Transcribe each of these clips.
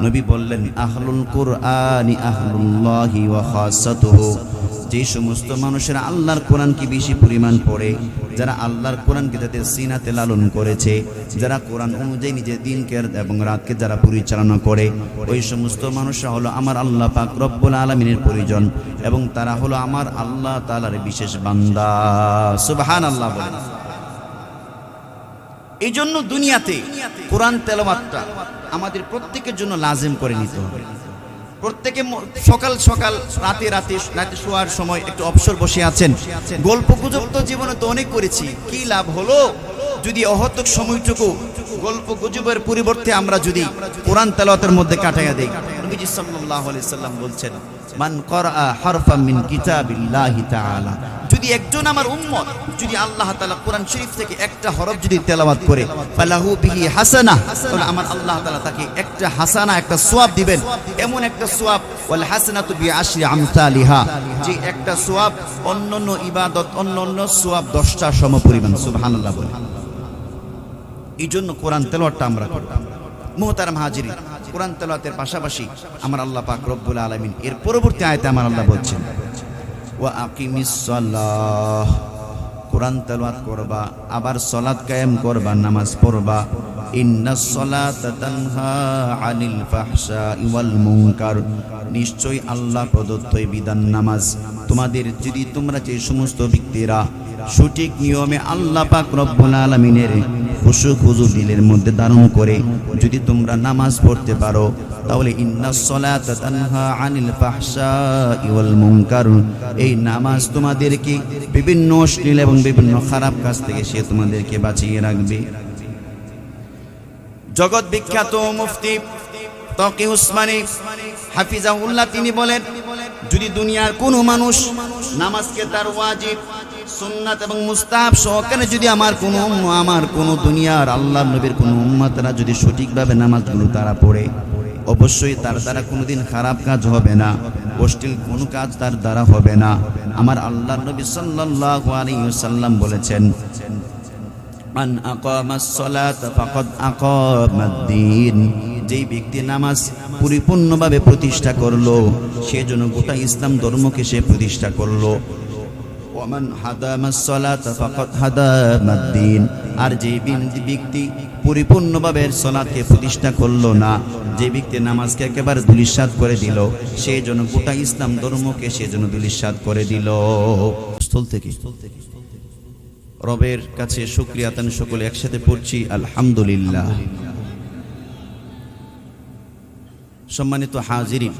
নবী বললেন আহলুল কুরআনি আহলুল্লাহি ওয়া খাসাতুহু, যে সমস্ত মানুষেরা আল্লাহর কোরআনকে বেশি পরিমাণ পড়ে, যারা আল্লাহর কোরআনকে তাদের সিনাতে লালন করেছে, যারা কোরআন অনুযায়ী নিজের দিনকে এবং রাতকে যারা পরিচালনা করে, ওই সমস্ত মানুষরা হলো আমার আল্লাহ পাক রব্বুল আলামিনের পরিজন এবং তারা হলো আমার আল্লাহ তাআলার বিশেষ বান্দা। সুবহানাল্লাহ বলেন। এই জন্য দুনিয়াতে কোরআন তেলাওয়াতটা আমাদের প্রত্যেকের জন্য লাজিম করে নিতে হবে। প্রত্যেকে সকাল সকাল রাতে শোয়ার সময় একটু অবসর বসে আছেন, গল্প গুজব তো জীবনে তো অনেক করেছি, কি লাভ হলো যদি অহতক সময়টুকু গল্প গুজবের পরিবর্তে আমরা যদি কোরআন তেলাওয়াতের মধ্যে কাটাইয়া দেই। নবীজি সাল্লাল্লাহু আলাইহি সাল্লাম বলছেন মান করা হারফাম মিন কিতাবিল্লাহি তাআলা, যদি একজন আমার উম্মত যদি আল্লাহ তাআলা কোরআন শরীফ থেকে একটা হরফ যদি তেলাওয়াত করে, ফালাহু বিহি হাসানাহ, তাহলে আমার আল্লাহ তাআলা তাকে একটা হাসানা, একটা সওয়াব দিবেন। এমন একটা সওয়াব, ওয়াল হাসানাতু বিআশরি আমসালিহা, যে একটা সওয়াব অন্যান্য ইবাদত অন্যান্য সওয়াব 10টা সমপরিমাণ। সুবহানাল্লাহ বলে। এই জন্য কোরআন তেলাওয়াতটা আমরা করব। মুহতারাম হাজিরিন, কোরআন তেলাওয়াতের পাশাপাশি আমার আল্লাহ পাক রব্বুল আলামিন এর পরবর্তী আয়াতে আমার আল্লাহ বলছেন ওয়া আকিমিস সালাহ, কোরআন তেলাওয়াত করবা, আবার সালাত কায়েম করবা, নামাজ পড়বা। ইন্নাস সালাতা তানহা আনিল ফাহশাই ওয়াল মুনকার, নিশ্চয় আল্লাহ প্রদত্ত বিধান নামাজ তোমাদের যদি তোমরা যে সমস্ত ব্যক্তিরা সঠিক নিয়মে আল্লাহ পাক রব্বুল আলামিনের খুশু খুজু দিলের মধ্যে ধারণ করে যদি তোমরা নামাজ পড়তে পারো, তাহলে ইন্নাস সালাতা তানহা আনিল ফাহশাই ওয়াল মুনকার, এই নামাজ তোমাদেরকে বিভিন্ন অশ্লীল এবং বিভিন্ন খারাপ কাজ থেকে সে তোমাদেরকে বাঁচিয়ে রাখবে। জগৎ বিখ্যাত মুফতি তকি উসমানী হাফিজাহুল্লাহ তিনি বলেন, যদি দুনিয়ার কোনো মানুষ নামাজকে তার ওয়াজিব সুন্নাত এবং মুস্তাহাব সহকারে যদি আমার কোনো দুনিয়ার আল্লাহর নবীর কোনো উম্মতরা যদি সঠিকভাবে নামাজগুলো তারা পড়ে, অবশ্যই তার দ্বারা কোনোদিন খারাপ কাজ হবে না, অশ্লীল কোনো কাজ তার দ্বারা হবে না। আমার আল্লাহর নবী সাল্লাল্লাহু আলাইহি ওয়াসাল্লাম বলেছেন মান আকামাস সালাতা ফাকাদ আকামাদ-দ্বীন, যেই ব্যক্তি নামাজ পরিপূর্ণভাবে প্রতিষ্ঠা করলো সেজন্য গোটা ইসলাম ধর্মকে সে প্রতিষ্ঠা করলো। ওয়ামান হাদামাস সালাতা ফাকাদ হাদামাদ-দ্বীন, আর যে ব্যক্তি পরিপূর্ণভাবে সালাতকে প্রতিষ্ঠা করলো না, যে ব্যক্তি নামাজকে একেবারে ধূলিসাৎ করে দিল, সেজন্য গোটা ইসলাম ধর্মকে সেজন্য ধূলিসাৎ করে দিল। স্থল থেকে রবের কাছে শুকরিয়া আদান সকলে একসাথে পড়ছি আলহামদুলিল্লাহ। সম্মানিত হাজিরিন,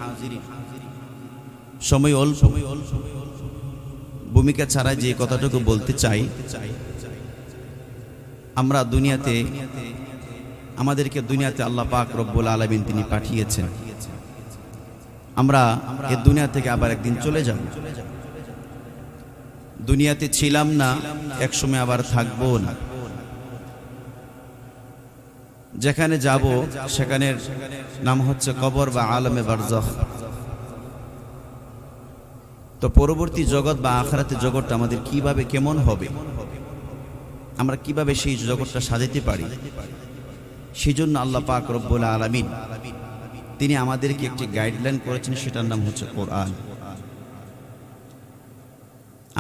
সময় অল্প, ভূমিকা ছাড়া যে কথাটুকু বলতে চাই, আমরা দুনিয়াতে আমাদেরকে দুনিয়াতে আল্লাহ পাক রব্বুল আলামিন তিনি পাঠিয়েছেন। আমরা এই দুনিয়া থেকে আবার একদিন চলে যাব। দুনিয়াতে ছিলাম না, একসময় আবার থাকবো না। যেখানে যাব সেখানের নাম হচ্ছে কবর বা আলমে বারজাখ। তো পরবর্তী জগৎ বা আখিরাতের জগৎটা আমাদের কিভাবে কেমন হবে, আমরা কিভাবে সেই জগৎটা সাজাতে পারি, সেজন্য আল্লাহ পাক রব্বুল আলামিন তিনি আমাদেরকে একটি গাইডলাইন করেছেন, সেটার নাম হচ্ছে কোরআন।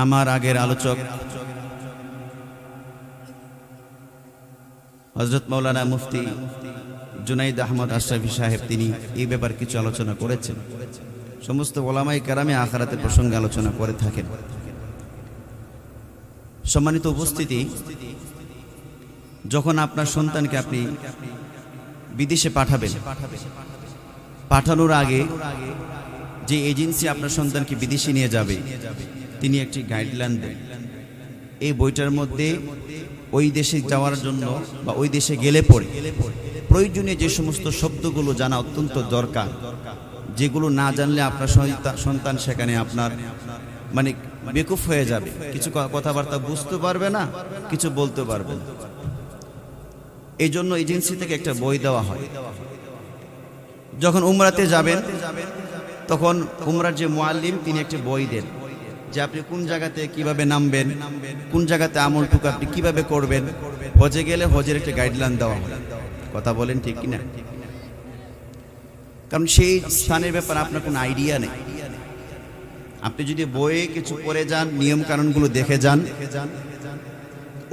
আমার আগের আলোচক হযরত মাওলানা মুফতি জুনাইদ আহমদ আশরাফি সাহেব তিনি এই ব্যাপারে কিছু আলোচনা করেছেন। সমস্ত ওলামায়ে কেরামে আখিরাতের প্রসঙ্গে আলোচনা করে থাকেন। সম্মানিত উপস্থিতি, যখন আপনার সন্তানকে আপনি বিদেশে পাঠাবেন, পাঠানোর আগে যে এজেন্সি আপনার সন্তানকে বিদেশে নিয়ে যাবে তিনি একটি গাইডলাইন দেন। এই বইটার মধ্যে ওই দেশে যাওয়ার জন্য বা ওই দেশে গেলে পরে প্রয়োজনীয় যে সমস্ত শব্দগুলো জানা অত্যন্ত দরকার, যেগুলো না জানলে আপনার সন্তান সেখানে আপনার মানে বেকুফ হয়ে যাবে, কিছু কথাবার্তা বুঝতে পারবে না, কিছু বলতে পারবে না। এই জন্য এজেন্সি থেকে একটা বই দেওয়া হয়। যখন উমরাতে যাবেন তখন উমরার যে মুআল্লিম তিনি একটা বই দেন যে আপনি কোন জায়গাতে কিভাবে নামবেন, কোন জায়গাতে আমলটুকু আপনি কিভাবে করবেন। হজে গেলে হজের একটা গাইডলাইন দেওয়া হয়। কথা বলেন ঠিক কিনা? কারণ সেই স্থানের ব্যাপারে আপনার কোনো আইডিয়া নেই। আপনি যদি বইয়ে কিছু পড়ে যান, নিয়ম কানুনগুলো দেখে যান,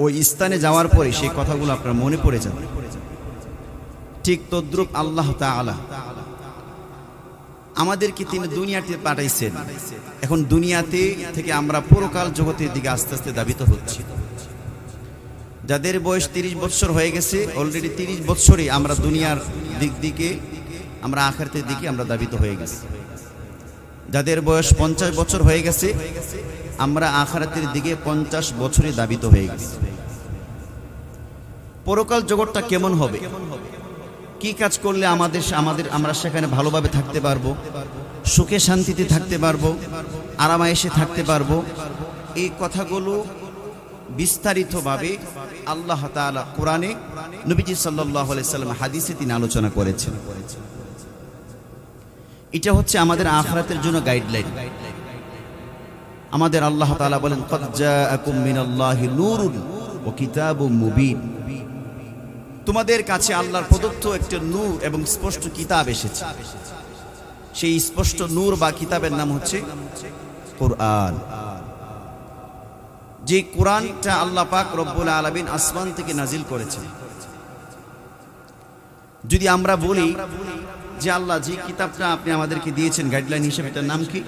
ওই স্থানে যাওয়ার পরে সেই কথাগুলো আপনার মনে পড়ে যাবে। ঠিক তদ্রূপ আল্লাহ তাআলা আমাদেরকে তিনি দুনিয়াতে পাঠাইছেন। এখন দুনিয়াতে থেকে আমরা পরকাল জগতের দিকে আস্তে আস্তে ধাবিত হচ্ছি। যাদের বয়স 30 বছর হয়ে গেছে, অলরেডি 30 বছরে আমরা দুনিয়ার দিকে, আমরা আখিরাতের দিকে আমরা ধাবিত হয়ে গেছি। যাদের বয়স 50 বছর হয়ে গেছে, আমরা আখিরাতের দিকে 50 বছরে ধাবিত হয়ে গেছি। পরকাল জগৎটা কেমন হবে, কি কাজ করলে আমরা সেখানে ভালোভাবে থাকতে পারবো, সুখে শান্তিতে থাকতে পারবো, আরামায়েশে থাকতে পারবো, এই কথাগুলো বিস্তারিতভাবে আল্লাহ তাআলা কোরআনে, নবীজি সাল্লাল্লাহু আলাইহি সাল্লাম হাদিসে তিনি আলোচনা করেছেন। এটা হচ্ছে আমাদের আখিরাতের জন্য গাইডলাইন। আমাদের আল্লাহ তাআলা বলেন, ক্বাদ জাআকুম মিনাল্লাহি নূরুন ওয়া কিতাবুম মুবিন। তোমাদের কাছে আল্লাহর প্রদত্ত একটা নূর এবং স্পষ্ট কিতাব এসেছে। সেই স্পষ্ট নূর বা কিতাবের নাম হচ্ছে কোরআন। যে কোরআনটা আল্লাহ পাক রব্বুল আলামিন আসমান থেকে নাজিল করেছেন। যদি আমরা বলি যে আল্লাহ যে কিতাবটা আপনি আমাদেরকে দিয়েছেন গাইডলাইন হিসেবে, এটার নাম কি?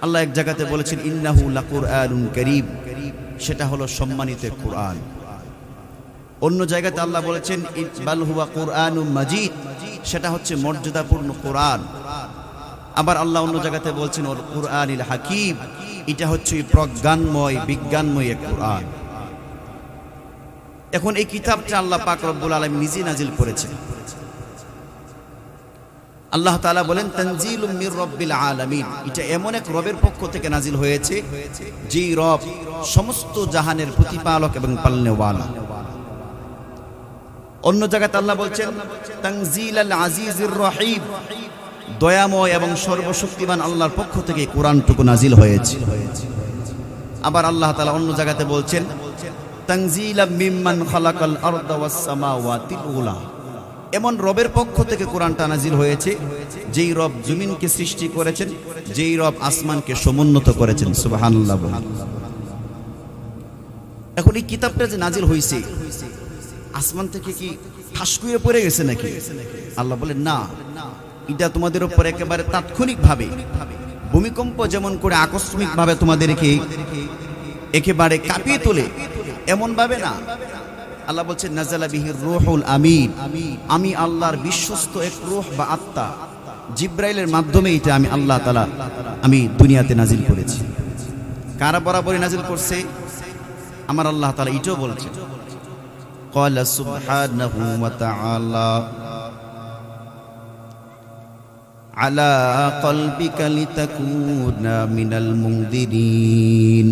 আল্লাহ এক জায়গাতে বলেছেন, ইন্নাহু লাকুরআনুন কারীম, সেটা হলো সম্মানিত কোরআন। অন্য জায়গাতে আল্লাহ বলেছেন, বাল হুয়া কুরআনুম মাজিদ, সেটা হচ্ছে মর্যাদাপূর্ণ কোরআন। আবার আল্লাহ অন্য জায়গাতে বলছেন, ওয়াল কুরআনিল হাকীম, এটা হচ্ছে প্রজ্ঞানময়, বিজ্ঞানময় এক কোরআন। এখন এই কিতাবটা আল্লাহ পাক রব্বুল আলামিন নিজে নাজিল করেছেন। আল্লাহ তাআলা বলেন, তানজিলুম মির রাব্বিল আলামিন, এটা এমন এক রবের পক্ষ থেকে নাজিল হয়েছে যেই রব সমস্ত জাহানের প্রতিপালক এবং পালনেওয়ালা। অন্য জায়গাতে আল্লাহ বলছেন, তানজিলাল আজিজির রহিম, দয়াময় এবং সর্বশক্তিমান আল্লাহর পক্ষ থেকে কোরআনটুকু নাজিল হয়েছে। আবার আল্লাহ তাআলা অন্য জায়গাতে বলছেন, তানজিলাম মিম্মান খালাকাল আরদা ওয়াস সামাওয়াতিল উলা, এমন রবের পক্ষ থেকে কোরআনটা নাজিল হয়েছে যেই রব জমিনকে সৃষ্টি করেছেন, যেই রব আসমানকে সমুন্নত করেছেন। সুবহানাল্লাহ। এখন এই কিতাবটা যে নাজিল হয়েছে, আসমান থেকে কি ঠাস করে পড়ে গেছে নাকি? আল্লাহ বলেন, না, এটা তোমাদের উপর একেবারে তাৎক্ষণিকভাবে, ভূমিকম্প যেমন করে আকস্মিকভাবে তোমাদেরকে একেবারে কাঁপিয়ে তোলে, এমন ভাবে না। আল্লাহ বলছেন, নাযালা বিহির রূহুল আমিন, আমি আল্লাহর বিশ্বস্ত এক রূহ বা আত্মা জিব্রাইলের মাধ্যমে এটা আমি আল্লাহ তাআলা আমি দুনিয়াতে নাজিল করেছি। কারা বরাবরই নাজিল করছে? আমার আল্লাহ তাআলা এটাও বলছেন, ক্বালা সুবহানাহু ওয়া তাআলা আলা কলবিকা লিতাকুনা মিনাল মুনদিরিন।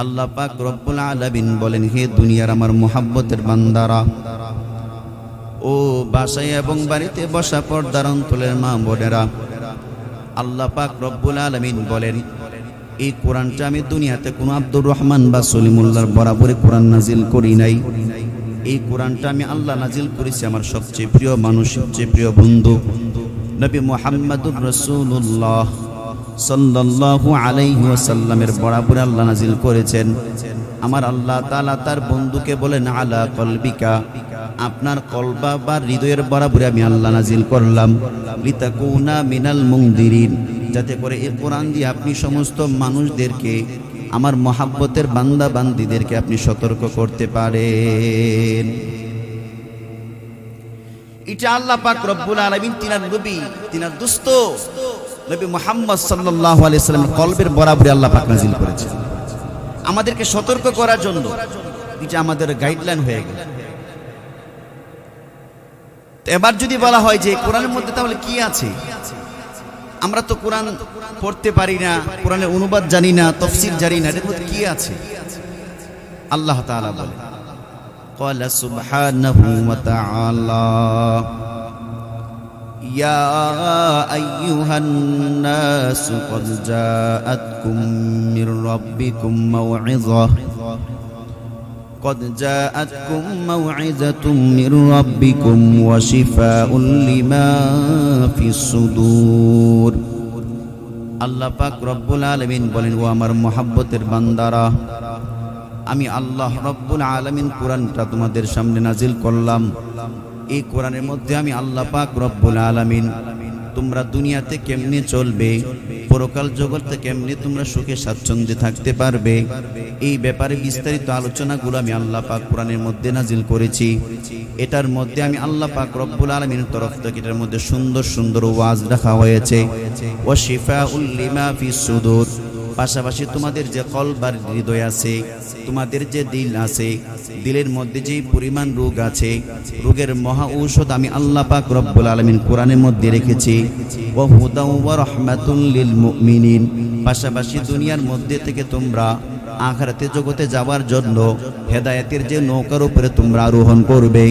আল্লাহ পাক রব্বুল আলামিন বলেন, হে দুনিয়ার আমার মুহাব্বতের বান্দারা, ও বাসায় এবং বাড়িতে বসা পর্দার অন্তরের মা বোনেরা, আল্লাহ পাক রব্বুল আলামিন বলেন, এই কোরআনটা আমি দুনিয়াতে কোনো আব্দুর রহমান বা সলিমুল্লাহর বরাবরে কোরআন নাজিল করি নাই। এই কোরআনটা আমি আল্লাহ নাজিল করেছি আমার সবচেয়ে প্রিয় মানুষ, সবচেয়ে প্রিয় বন্ধু নবী মুহাম্মদুর রাসূলুল্লাহ সাল্লাল্লাহু আলাইহি ওয়াসাল্লামের বরাবরে আল্লাহ নাজিল করেছেন। আমার আল্লাহ তাআলা তার বন্ধুকে বলেন, আলা কলবিকা, আপনার কলবা বা হৃদয়ের বরাবরে আমি আল্লাহ নাজিল করলাম, লিতাকুনা মিনাল মুনদিরিন, যাতে করে এই কোরআন দিয়ে আপনি সমস্ত মানুষদেরকে, আমার মহাব্বতের বান্দা বান্দীদেরকে আপনি সতর্ক করতে পারেন। এটা আল্লাহ পাক রব্বুল আলামিন তিনার নবী, তিনার দোস্ত নবী মুহাম্মদ সাল্লাল্লাহু আলাইহি সাল্লামের কলবের বরাবরে আল্লাহ পাক নাজিল করেছেন আমাদেরকে সতর্ক করার জন্য। এটা আমাদের গাইডলাইন হয়ে গেল। এবার যদি বলা হয় যে কোরআনের মধ্যে তাহলে কি আছে, আমরা তো কোরআন পড়তে পারি না, কোরআনের অনুবাদ জানি না, তাফসীর জানি না, এর মধ্যে কি আছে? আল্লাহ তাআলা বলেন, ক্বালা সুবহানাহু ওয়া তাআলা ইয়া আইয়ুহান নাসু ক্বাদ জাআতকুম মির রাব্বিকুম মাউইযা قد جاءتكم موعظة من ربكم وشفاء لما في الصدور আল্লাহ পাক রব্বুল আলামিন বলেন, ও আমার মহব্বতের বান্দারা, আমি আল্লাহ রব্বুল আলামিন কোরআনটা তোমাদের সামনে নাজিল করলাম। এই কোরআনের মধ্যে আমি আল্লাহ পাক রব্বুল আলামিন তোমরা দুনিয়াতে কেমনে চলবে, পরকাল জগতে কেমনে তোমরা সুখে স্বাচ্ছন্দ্যে থাকতে পারবে, এই ব্যাপারে বিস্তারিত আলোচনাগুলো আমি আল্লাহ পাক কোরআনের মধ্যে নাজিল করেছি। এটার মধ্যে আমি আল্লাহ পাক রব্বুল আলামিনের তরফ থেকে এটার মধ্যে সুন্দর সুন্দর ওয়াজ রাখা হয়েছে। ওয়া শিফাউল লিমা ফিস সুদূর, পাশাপাশি তোমাদের যে কলব আর হৃদয় আছে, তোমাদের যে দিল আছে, দিলের মধ্যে যে পরিমাণ রোগ আছে, রোগের মহা ঔষধ আমি আল্লাহ পাক রব্বুল আলামিন কোরআনের মধ্যে রেখেছি। ওয়া হুদাও ওয়া রাহমাতুল লিল মুমিনিন, পাশাপাশি দুনিয়ার মধ্যে থেকে তোমরা আখিরাতে জগতে যাওয়ার জন্য হেদায়েতের যে নৌকার উপরে তোমরা আরোহণ করবে,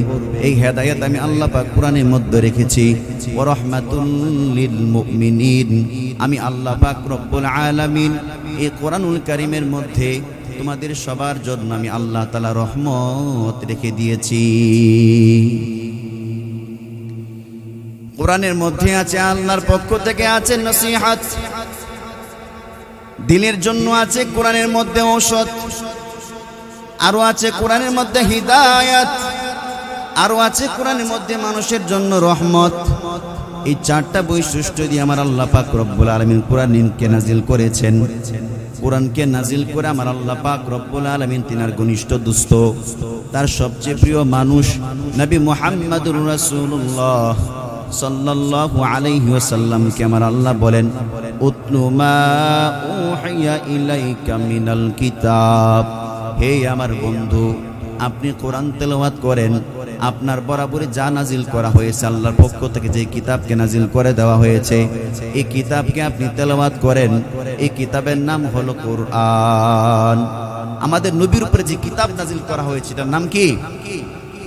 এই হেদায়েত আমি আল্লাহ পাক কোরআনের মধ্যে রেখেছি। ওয়া রাহমাতুল লিল মুমিনিন, আমি আল্লাহ পাক রব্বুল আলামিন এই কোরআনুল কারীমের মধ্যে তোমাদের সবার জন্য আমি আল্লাহ তাআলা রহমত রেখে দিয়েছি। কোরআনের মধ্যে আছে আল্লাহর পক্ষ থেকে আছে নসিহত, দিনের জন্য আছে কোরআনের মধ্যে ঔষধ, আরো আছে কোরআনের মধ্যে হিদায়াত, আরো আছে কোরআনের মধ্যে মানুষের জন্য রহমত। এই চারটা বৈশিষ্ট্য দিয়ে আমার আল্লাহ পাক রব্বুল আলামিন কোরআনকে নাজিল করেছেন। কোরআনকে নাজিল করে আমার আল্লাহ পাক রব্বুল আলামিন তিনার ঘনিষ্ঠ দোস্ত, তার সবচেয়ে প্রিয় মানুষ নবী মুহাম্মদুর রাসূলুল্লাহ সাল্লাল্লাহু আলাইহি ওয়াসাল্লামকে আমার আল্লাহ বলেন, উতলু মা উহিয়া ইলাইকা মিনাল কিতাব, হে আমার বন্ধু আপনি কোরআন তেলাওয়াত করেন। আপনার বরাবরই যা নাজিল করা হয়েছে আল্লাহর পক্ষ থেকে, যে কিতাবকে নাজিল করে দেওয়া হয়েছে, এই কিতাবকে আপনি তেলাওয়াত করেন। এই কিতাবের নাম হলো কোরআন। আমাদের নবীর উপরে যে কিতাব নাজিল করা হয়েছে এটার নাম কি?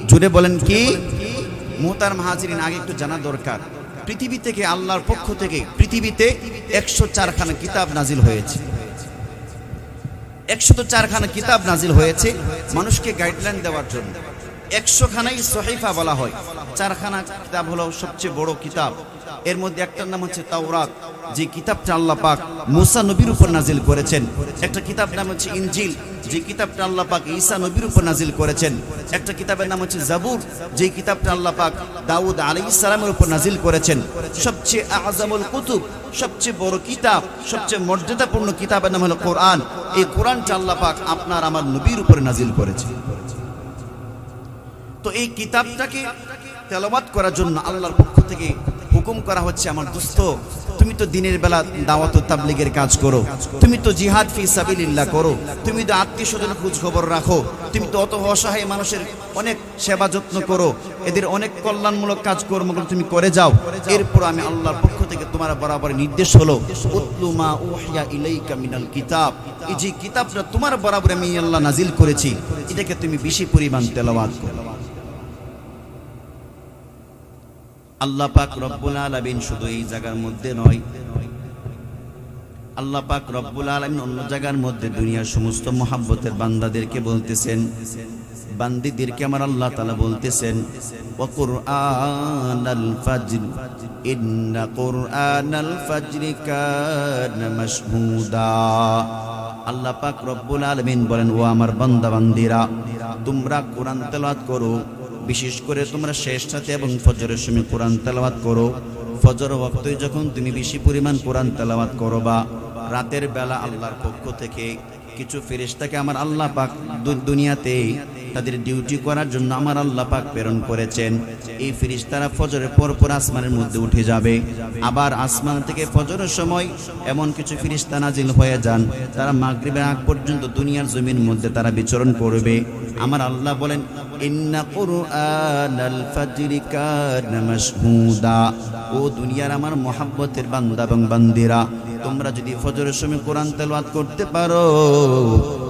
জুড়ে বলেন কি? মুহতারাম হাজিরিন, আগে একটু জানা দরকার, পৃথিবী থেকে আল্লাহর পক্ষ থেকে পৃথিবীতে 104 খানা কিতাব নাজিল হয়েছে। 104 খানা কিতাব নাজিল হয়েছে মানুষকে গাইডলাইন দেওয়ার জন্য। 100 খানাই সহিফা বলা হয়। 4 খানা কিতাব হলো সবচেয়ে বড় কিতাব। এর মধ্যে একটার নাম হচ্ছে তাওরাত, যে কিতাবটা আল্লাহ পাক মুসা নবীর উপর নাজিল করেছেন। একটা কিতাব নাম হচ্ছে ইনজিল, যে কিতাবটা আল্লাহ পাক ঈসা নবীর উপর নাজিল করেছেন। একটা কিতাবের নাম হচ্ছে জাবুর, যে কিতাবটা আল্লাহ পাক দাউদ আলাইহিস সালামের উপর নাজিল করেছেন। সবচেয়ে আযমুল কুতুব, সবচেয়ে বড় কিতাব, সবচেয়ে মর্যাদাপূর্ণ কিতাবের নাম হলো কোরআন। এই কোরআনটা আল্লাহ পাক আপনার আমার নবীর উপর নাজিল করেছেন। তো এই কিতাবটাকে তেলাওয়াত করার জন্য আল্লাহর পক্ষ থেকে হুকুম করা হচ্ছে, আমার দোস্ত তুমি তো দিনের বেলা দাওয়াত ও তাবলীগের কাজ করো, তুমি তো জিহাদ ফি সাবিলিল্লাহ করো, তুমি তো আত্মীয়স্বজনের খোঁজ খবর রাখো, তুমি তো অত অসহায় মানুষের অনেক সেবা যত্ন করো, এদের অনেক কল্যাণমূলক কাজকর্মগুলো তুমি করে যাও। এরপর আমি আল্লাহর পক্ষ থেকে তোমার বরাবর নির্দেশ হলো, উতলু মা উহিয়া ইলাইকা মিনাল কিতাব, এই যে কিতাবটা তোমার বরাবর আমি আল্লাহ নাজিল করেছি, এটাকে তুমি বেশি পরিমাণ তেলাওয়াত করো। আল্লাহ পাক রব্বুল আলামিন শুধু এই জায়গার মধ্যে নয়, আল্লাহ পাক রব্বুল আলামিন অন্য জায়গার মধ্যে দুনিয়ার সমস্ত মহব্বতের বান্দাদেরকে বলতেছেন, বান্দীদেরকে আমার আল্লাহ তাআলা বলতেছেন, ওয়া কুরআনাল ফাজর ইন্না কুরআনাল ফাজরি কানা মাশহুদা। আল্লাহ পাক রব্বুল আলামিন বলেন, ও আমার বান্দা বান্দীরা, তোমরা কোরআন তেলাওয়াত করো, বিশেষ করে তোমরা শেষ রাতে এবং ফজরের সময় কোরআন তেলাওয়াত করো। ফজর ওয়াক্তে যখন তুমি বেশি পরিমাণ কোরআন তেলাওয়াত করবা, রাতের বেলা আল্লাহর পক্ষ থেকে কিছু ফেরেশতাকে আমার আল্লাহ পাক দুনিয়াতে তাদের ডিউটি করার জন্য আমার আল্লাহ পাক প্রেরণ করেছেন। এই ফেরেশতারা ফজরের পর পর আসমানের মধ্যে উঠে যাবে, আবার আসমান থেকে ফজরের সময় এমন কিছু ফেরেশতা নাজিল হয়ে যান, তারা মাগরিবের আগ পর্যন্ত দুনিয়ার জমির মধ্যে তারা বিচরণ করবে। আমার আল্লাহ বলেন, ইন্না কুরআনাল ফাজরি কানা মাশহুদা। ও দুনিয়ার আমার মহব্বতের বান্দা এবং বান্দিরা, তোমরা যদি ফজরের সময় কোরআন তেলাওয়াত করতে পারো,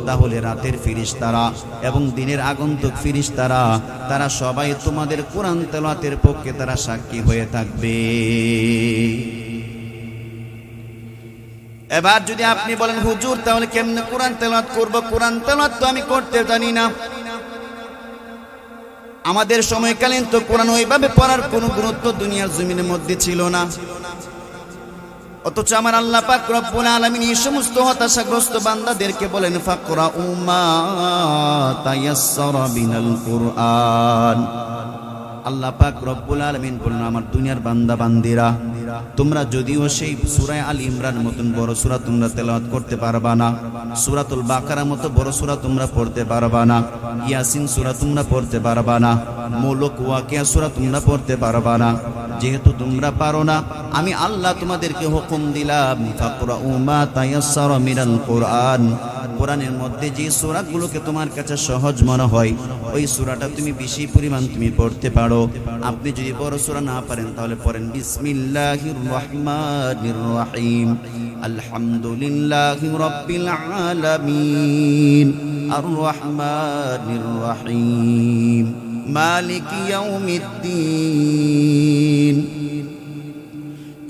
তাহলে রাতের ফেরেশতারা এবং দিনের আগন্তুক ফেরেশতারা তারা সবাই তোমাদের কোরআন তেলাওয়াতের পক্ষে তারা সাক্ষী হয়ে থাকবে। এবার যদি আপনি বলেন, হুজুর তাহলে কেমনে কোরআন তেলাওয়াত করব? কোরআন তেলাওয়াত তো আমি করতে জানি না, আমাদের সময়কালীন তো কোরআন ওইভাবে পড়ার কোনো গুরুত্ব দুনিয়ার জমিনের মধ্যে ছিল না, অথচ আমার আল্লাহ পাক রব্বুল আলামিন এই সমস্ত হতাশাগ্রস্ত বান্দাদেরকে বলেন ফাকরাউ মা তায়াসসারা বিনাল কুরআন। আল্লাহ পাক রব্বুল আলামিন বলেন আমার দুনিয়ার বান্দা বান্দিরা, তোমরা যদিও সেই সূরা আল ইমরানের মতন বড় সূরা তোমরা তেলাওয়াত করতে পারবা না, সূরাতুল বাকারার মতো বড় সূরা তোমরা পড়তে পারবা না, ইয়াসিন সূরা তোমরা পড়তে পারবা না, মুলক ওয়াকিয়া সূরা তোমরা পড়তে পারবা না, যেহেতু তোমরা পারো না আমি আল্লাহ তোমাদেরকে হুকুম দিলাম ফাকরাউ মা তায়াসসারা মিনাল কুরআন। কোরআনের মধ্যে যে সূরাগুলোকে তোমার কাছে সহজ মনে হয় ওই সূরাটা তুমি বেশি পরিমাণ তুমি পড়তে পারো। আপনি যদি বড় সূরা না পারেন তাহলে পড়েন বিসমিল্লাহির রহমানির রহিম, আলহামদুলিল্লাহি রাব্বিল আলামিন, আর রহমানির রহিম, মালিকি ইয়াউমিদ্দিন,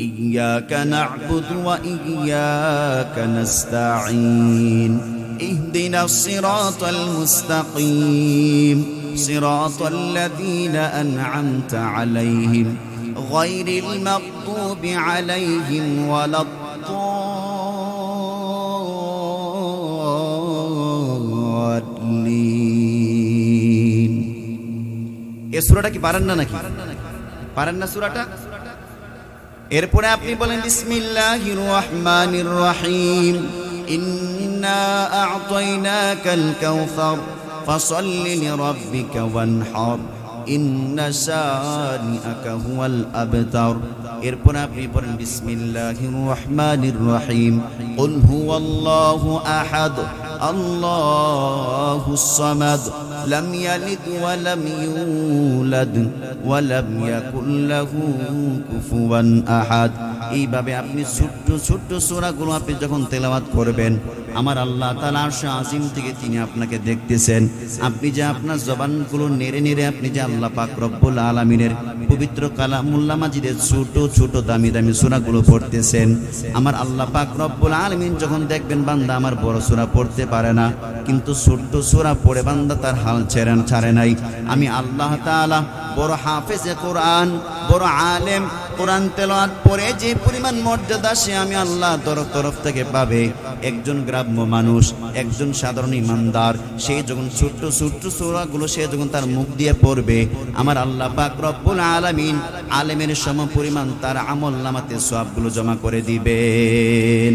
ইয়্যাকা না'বুদু ওয়া ইয়্যাকা নাস্তাঈন, ইহদিনাস সিরাতাল মুস্তাকিম, সিরাতাল লাযীনা আন'আমতা আলাইহিম গায়রিল মাগদুবি আলাইহিম ওয়ালাদ-দাল্লিন। এই সূরাটা কি পারেন না নাকি? পারেন না সূরাটা? এরপরে আপনি বলেন বিসমিল্লাহির রহমানির রহিম, ইন্না আ'তাইনাকাল কাউসার ফাসাল্লি লিরাব্বিকা ওয়ানহার, ইন্না শানিআকা হুয়াল আবতার। এরপর আপনি পড়েন বিসমিল্লাহির রহমানির রহিম, কুল হুয়াল্লাহু আহাদ, আল্লাহুস সামাদ, লাম ইয়ালিদ ওয়া লাম ইউলাদ ওয়া লাম ইয়াকুল লাহু কুফুয়ান আহাদ। এইভাবে আপনি ছোট্ট ছোট্ট সূরাগুলো আপনি যখন তেলাওয়াত করবেন আমার আল্লাহ তাআলা আরশে আজিম থেকে তিনি আপনাকে দেখতেছেন। আপনি যে আপনার জবানগুলো নেড়ে নেড়ে আপনি যে আল্লাহ পাক রব্বুল আলামিনের পবিত্র কালামুল্লাহ মাজিদের ছোট ছোট দামি দামি সূরাগুলো পড়তেছেন, আমার আল্লাহ পাক রব্বুল আলামিন যখন দেখবেন বান্দা আমার বড় সূরা পড়তে পারে না কিন্তু ছোট্ট সূরা পড়ে বান্দা তার হাল ছাড়ে নাই, আমি আল্লাহ তাআলা বড় হাফেজে কোরআন, বড় আলেম, কোরআন তেলাওয়াত পড়ে যে পরিমাণ মর্যাদা সে আমি আল্লাহ তরফ থেকে পাবে, একজন গ্রাম্য মানুষ, একজন সাধারণ ইমানদার সে যখন ছোট্ট ছোট্ট সূরাগুলো সে যখন তার মুখ দিয়ে পড়বে আমার আল্লাহ পাক রব্বুল আলামিন আলেমের সম পরিমাণ তার আমলনামাতে সওয়াবগুলো জমা করে দিবেন।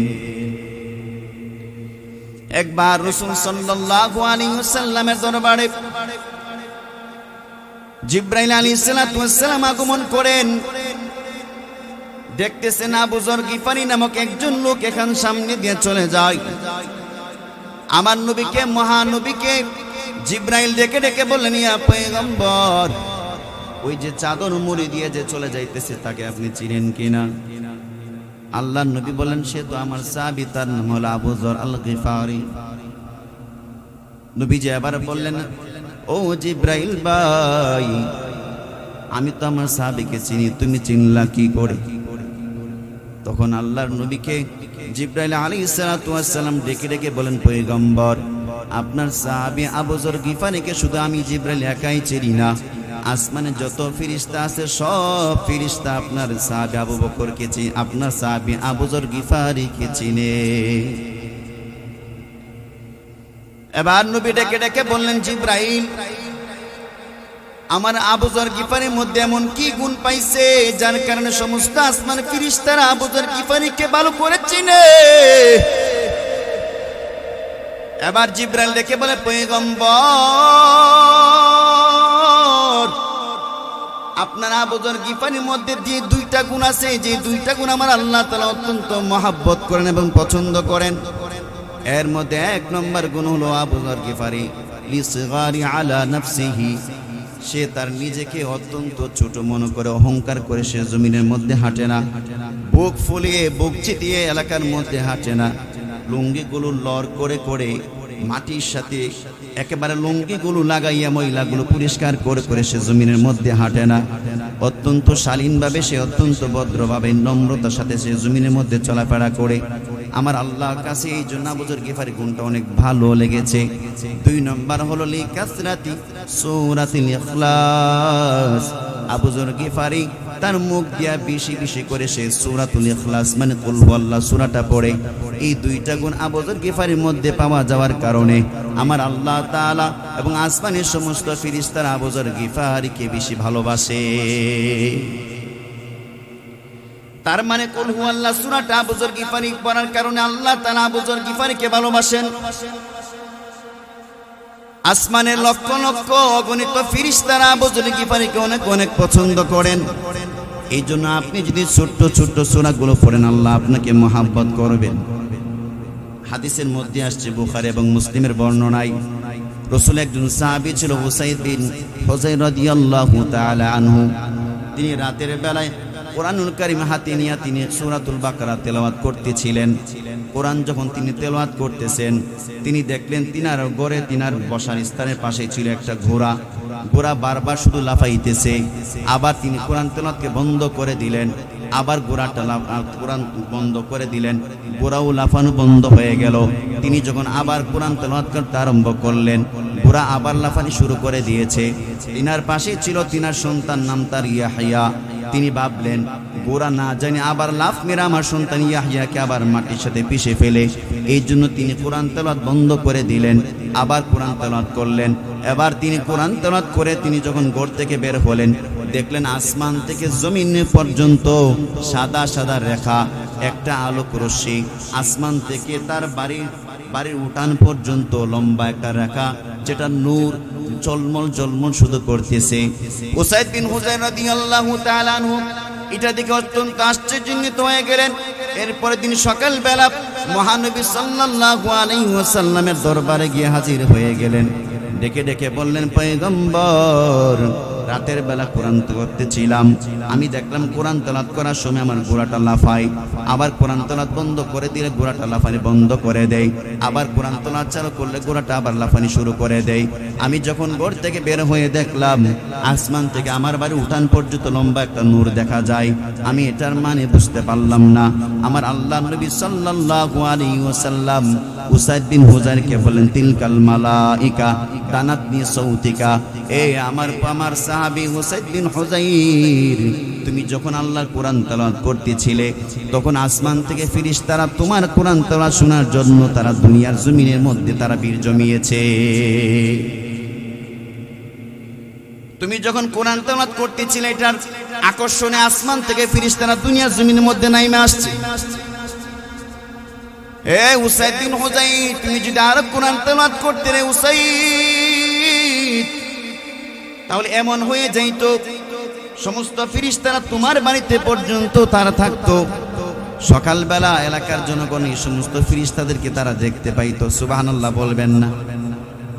একবার রাসূল সাল্লাল্লাহু আলাইহি ওয়াসাল্লামের দরবারে জিবরাইল আলাইহিস সালাতু ওয়াস সালাম আগমন করেন। দেখতেছেন আবু যর গিফারি নামক একজন লোক এখান সামনে দিয়ে চলে যায়। আমার নবীকে, মহানবীকে জিবরাইল ডেকে ডেকে বললেন, ইয়া পয়গম্বর, ওই যে চাদর মুড়ি দিয়ে যে চলে যাইতেছে তাকে আপনি চিনেন কিনা? আল্লাহর নবী বলেন, সে তো আমার সাহাবী, তার নাম হলো আবু যর আল গিফারি। নবীজি আবার বললেন, ও জিবরাইল ভাই, আমি তো আমার সাহাবীকে চিনি, তুমি চিনলা কি করে? তখন আল্লাহর নবীকে জিবরাইল আলাইহিস সালাতু ওয়াস সালাম ডেকে ডেকে বলেন, পয়গম্বর, আপনার সাহাবী আবু যর গিফারিকে শুধু আমি জিবরাইল একাই চিনি না, আসমানে যত ফেরেশতা আছে সব ফেরেশতা আপনার সাহাবী আবু বকরকে চিনে, আপনার সাহাবী আবু যর গিফারিকে চিনে। এবার নবী ডেকে ডেকে বললেন, জিবরাইল, আমার আবু যর গিফারির মধ্যে এমন কি গুণ পাইছে যার কারণে সমস্ত আসমান ফেরেশতারা আবু যর গিফারিকে ভালো করে চিনে? এবার জিবরাইল ডেকে বলে, পয়গম্বর, আপনার আবু যর গিফারির মধ্যে যে দুইটা গুণ আছে, যে দুইটা গুণ আমার আল্লাহ তাআলা অত্যন্ত মহব্বত করেন এবং পছন্দ করেন, এর মধ্যে এক নম্বর গুণ হলো আবু যর গিফারি লিসগারি আলা নাফসিহি, সে তার নিজেকে অত্যন্ত ছোট মনে করে, অহংকার করে সে জমিনের মধ্যে হাঁটে না, বুক ফুলিয়ে বুক চিতিয়ে এলাকার মধ্যে হাঁটে না, লুঙ্গিগুলো লড় করে করে মাটির সাথে একেবারে লুঙ্গিগুলো লাগাইয়া ময়লাগুলো পরিষ্কার করে করে সে জমিনের মধ্যে হাঁটে না, অত্যন্ত শালীনভাবে সে অত্যন্ত ভদ্রভাবে নম্রতার সাথে সে জমিনের মধ্যে চলাফেরা করে। আমার আল্লাহর কাছে এই জন্য আবু যর গিফারি গুণটা অনেক ভালো লেগেছে। 2 নম্বর হলো লিকাসরাতি সূরাতুল ইখলাস। আবু যর গিফারি তার মুখ দিয়া বেশি বেশি করে সে সূরাতুল ইখলাস মানে কুল হুয়াল্লাহ সূরাটা পড়ে। এই 2টা গুণ আবু যর গিফারির মধ্যে পাওয়া যাওয়ার কারণে আমার আল্লাহ তাআলা এবং আসমানের সমস্ত ফেরেশতারা আবু যর গিফারিকে বেশি ভালোবাসে। তার মানে কুল হুয়াল্লাহ সূরাটা আবু যর গিফারি পড়ার কারণে আল্লাহ তাআলা আবু যর গিফারিকে ভালোবাসেন। আসমানের লক্ষ লক্ষ অগণিত ফেরেশতারা আবু যর গিফারিকে অনেক অনেক পছন্দ করেন। এই জন্য আপনি যদি ছোট্ট ছোট্ট সূরাগুলো পড়েন আল্লাহ আপনাকে মহব্বত করবেন। হাদিসের মধ্যে আসছে বুখারী এবং মুসলিমের বর্ণনায় রাসূল একজন সাহাবী ছিল উসাইদ বিন হুযাইর রাদিয়াল্লাহু তাআলা আনহু। তিনি রাতের বেলায় কোরআনুল কারীম হাতে নিয়ে তিনি সূরাতুল বাকারা তেলাওয়াত করতেছিলেন। কোরআন যখন তিনি তেলাওয়াত করতেছেন তিনি দেখলেন তিনার ঘরে তিনার বসার স্থানের পাশে ছিল একটা ঘোড়া। ঘোড়া বারবার শুধু লাফাইতেছে। আবার তিনি কোরআন তেলাওয়াতকে বন্ধ করে দিলেন, আবার ঘোড়াটা কোরআন বন্ধ করে দিলেন, ঘোড়াও লাফানো বন্ধ হয়ে গেল। তিনি যখন আবার কোরআন তেলাওয়াত করতে আরম্ভ করলেন ঘোড়া আবার লাফানি শুরু করে দিয়েছে। তিনার পাশে ছিল তিনার সন্তান, নাম তার ইয়াহইয়া। তিনি ভাবলেন ঘোড়া না জানি আবার লাফ মেরে আমার সন্তান ইয়াহইয়াকে আবার মাটির সাথে পিষে ফেলে। এই জন্য তিনি কোরআন তেলাওয়াত বন্ধ করে দিলেন, আবার কোরআন তেলাওয়াত করলেন। এবার তিনি কোরআন তেলাওয়াত করে তিনি যখন ঘর থেকে বের হলেন দেখলেন আসমান থেকে জমিন পর্যন্ত সাদা সাদা রেখা, একটা আলোক রশ্মি আসমান থেকে তার বাড়ির উঠান পর্যন্ত লম্বা একটা রেখা, যেটা নূর ঝলমল ঝলমল শুধু করতেছে। উসাইদ বিন হুযাইর রাদিয়াল্লাহু তাআলা আনহু এটা দেখে অত্যন্ত আশ্চর্যান্বিত হয়ে গেলেন। এরপরে তিনি সকালবেলা মহানবী সাল্লাল্লাহু আলাইহি ওয়াসাল্লামের দরবারে গিয়ে হাজির হয়ে গেলেন। ডেকে ডেকে বললেন, পয়গম্বর, রাতের বেলা কোরআন করতেছিলাম, আমি দেখলাম কোরআন তেলাওয়াত করার সময় আমার ঘোড়াটা লাফায়, আবার কোরআন তেলাওয়াত বন্ধ করে দিলে ঘোড়াটা লাফানি বন্ধ করে দেয়, আবার কোরআন তেলাওয়াত চালু করলে ঘোড়াটা আবার লাফানি শুরু করে দেয়। আমি যখন ঘর থেকে বের হয়ে দেখলাম আসমান থেকে আমার বাড়ি উঠান পর্যন্ত লম্বা একটা নূর দেখা যায়। আমি এটার মানে বুঝতে পারলাম না। আমার আল্লাহ নবী সাল্লাল্লাহু আলাইহি ওয়াসাল্লাম উসাইদ বিন হুযাইরকে বলেন, তিলকাল মালাইকা তানাতনি সৌতিকা। আমার সাহাবী উসাইদ বিন হুযাইর, তুমি যখন আল্লাহর কোরআন তেলাওয়াত করতেছিলে তখন আসমান থেকে ফেরেশতারা তোমার কোরআন তেলাওয়াত শোনার জন্য তারা দুনিয়ার জমিনের মধ্যে তারা ভিড় জমিয়েছে। তুমি যখন কোরআন তেলাওয়াত করতেছিলে এটার আকর্ষণে আসমান থেকে ফেরেশতারা দুনিয়ার জমিনের মধ্যে নাইমে আসছে। উসাইদ বিন হুযাইর, তুমি যদি আর কোরআন তেলাওয়াত করতে রে উসাইদ, তাহলে এমন হয়ে যাইতো সমস্ত ফেরেশতারা তোমার বাড়িতে পর্যন্ত তারা থাকতো। সকালবেলা এলাকার জনগণ এই সমস্ত ফেরেশতাদেরকে তারা দেখতে পাইতো। সুবহানাল্লাহ বলবেন না?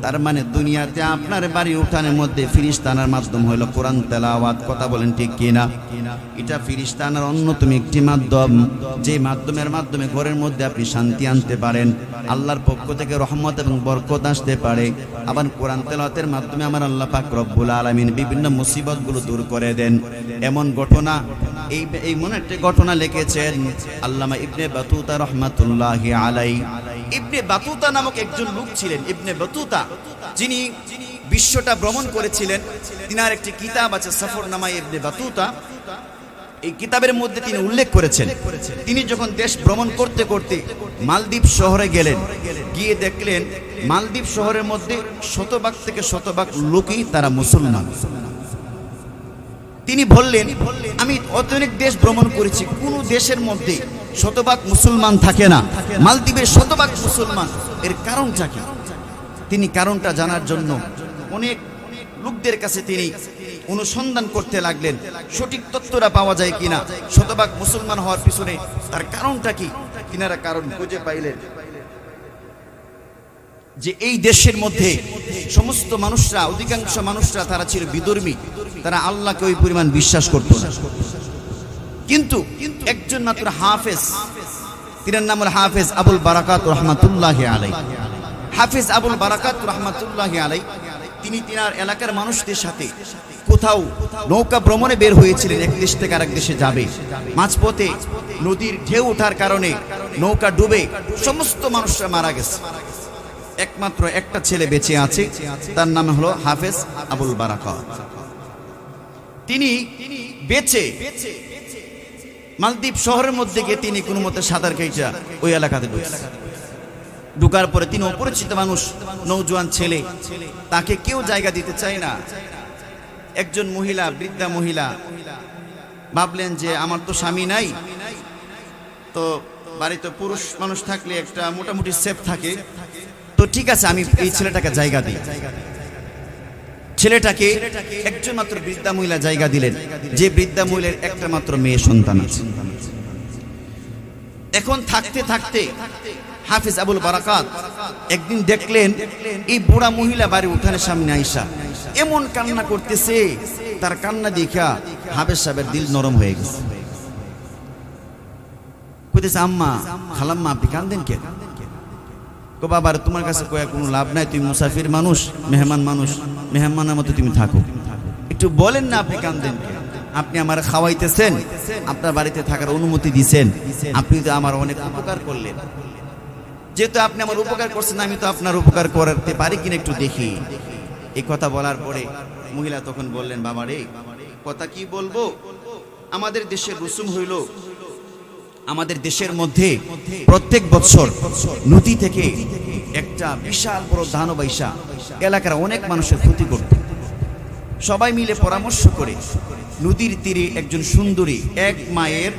তার মানে দুনিয়াতে আপনার বাড়ি উঠানের মধ্যে ফেরেশতার মাধ্যম হলো কোরআন তেলাওয়াত। কথা বলেন ঠিক কিনা? এটা ফেরেশতার অন্যতম একটি মাধ্যম, যে মাধ্যমের মাধ্যমে ঘরের মধ্যে আপনি শান্তি আনতে পারেন, আল্লাহর পক্ষ থেকে রহমত এবং বরকত আসতে পারে। আবার কোরআন তেলাওয়াতের মাধ্যমে আমার আল্লাহ পাক রব্বুল আলামিন বিভিন্ন মুসিবতগুলো দূর করে দেন। এমন ঘটনা এই মনে একটা ঘটনা লিখেছেন আল্লামা ইবনে বাতুতা রহমাতুল্লাহি আলাইহি। ইবনে বাতুতা নামক একজন লোক ছিলেন, ইবনে বাতুতা, যিনি বিশ্বটা ভ্রমণ করেছিলেন। তিনার একটি কিতাব আছে সফরনামা ইবনে বাতুতা। এই কিতাবের মধ্যে তিনি উল্লেখ করেছেন তিনি যখন দেশ ভ্রমণ করতে করতে মালদ্বীপ শহরে গেলেন, গিয়ে দেখলেন মালদ্বীপ শহরের মধ্যে শতভাগ থেকে শতভাগ লোকই তারা মুসলমান। তিনি বললেন, আমি অনেক দেশ ভ্রমণ করেছি, কোন দেশের মধ্যে শতভাগ মুসলমান থাকে না, মালদ্বীপের শতভাগ মুসলমান। এর কারণটা কি? তিনি কারণটা জানার জন্য অনেক লোকদের কাছে তিনি অনুসন্ধান করতে লাগলেন, সঠিক তথ্যটা পাওয়া যায় কিনা, শতভাগ মুসলমান হওয়ার পিছনে তার কারণটা কি। তিনারা কারণ খুঁজে পাইলেন যে এই দেশের মধ্যে সমস্ত মানুষরা, অধিকাংশ মানুষরা তারা ছিল বিধর্মী, তারা আল্লাহকে ওই পরিমাণ বিশ্বাস করত না। কিন্তু একজন মাত্র হাফেজ, তিনার নাম হল হাফেজ আবুল বারাকাত রহমাতুল্লাহি আলাইহি। হাফেজ আবুল বারাকাত রহমাতুল্লাহি আলাইহি তিনি তিনার এলাকার মানুষদের সাথে কোথাও নৌকা ভ্রমণে বের হয়েছিলেন, এক দেশ থেকে আরেক দেশে যাবে। মাঝপথে নদীর ঢেউ ওঠার কারণে নৌকা ডুবে সমস্ত মানুষরা মারা গেছে, একমাত্র একটা ছেলে বেঁচে আছে, তার নাম হলো হাফেজ আবুল বারাকাত। তিনি বেঁচে মালদ্বীপ শহরের মধ্যে গিয়ে তিনি কোনো মতে সাঁতার কেটে ওই এলাকাতে ঢুকার পরে তিনি অপরিচিত মানুষ, নৌজওয়ান ছেলে, তাকে কেউ জায়গা দিতে চায় না। একজন মহিলা, বৃদ্ধা মহিলা ভাবলেন যে আমার তো স্বামী নাই, তো বাড়িতে পুরুষ মানুষ থাকলে একটা মোটামুটি সেফ থাকে, তো ঠিক আছে আমি এই ছেলেটাকে জায়গা দিই। ছেলেটাকে একজন মাত্র বৃদ্ধা মহিলা জায়গা দিলেন, যে বৃদ্ধা মহিলার একটা মাত্র মেয়ে সন্তান আছে। এখন থাকতে থাকতে হাফেজ আবুল বারাকাত একদিন দেখলেন এই বুড়া মহিলা বাড়ির উঠানের সামনে আইসা এমন কান্না করতেছে, তার কান্না দেখা হাফেজ সাহেবের দিল নরম হয়ে গেছে। কইতেছে আম্মা, খালাম্মা আপনি কান্দেন কেন? কো বাবা তোমার কাছে কয়া কোনো লাভ নাই, তুমি মুসাফির মানুষ, মেহমান মানুষ, মেহমানের মতো তুমি থাকো, একটু বলেন না আপনি কান্দেন কেন? আপনি আমার খাওয়াইতেছেন, আপনার বাড়িতে থাকার অনুমতি দিয়েছেন, আপনি তো আমার অনেক উপকার করলেন, যেহেতু আপনি আমার উপকার করছেন আমি তো আপনার উপকার করতে পারি কিনা একটু দেখি। এই কথা বলার পরে মহিলা তখন বললেন, বাবা রে কথা কি বলবো, আমাদের দেশের রসুম হইল আমাদের দেশের মধ্যে প্রত্যেক বছর নদী থেকে একটা বিশাল বড় দানব আইসা এলাকার অনেক মানুষের ক্ষতি করত। সবাই মিলে পরামর্শ করে নদীর তীরে একজন সুন্দরী এক মায়ের,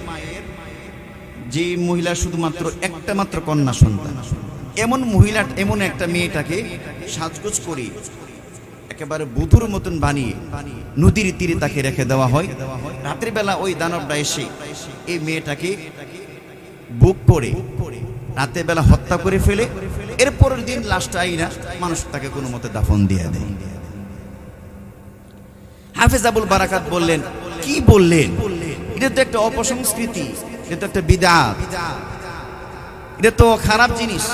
যে মহিলা শুধুমাত্র একটা মাত্র কন্যা সন্তান, এমন মহিলা, এমন একটা মেয়েটাকে সাজগোজ করে একেবারে বুধুর মতন বানিয়ে নদীর তীরে তাকে রেখে দেওয়া হয়। রাতের বেলা ওই দানবটা এসে এই মেয়েটাকে বুক করে রাতের বেলা হত্যা করে ফেলে, এরপরের দিন লাশটা আইনা মানুষ তাকে কোনো মতে দাফন দিয়ে দেয়। হাফেজ আবুল বারাকাত বললেন, কি বললেন? এটা তো একটা অপসংস্কৃতি, এটা তো একটা বিদআত, এটা তো খারাপ জিনিস।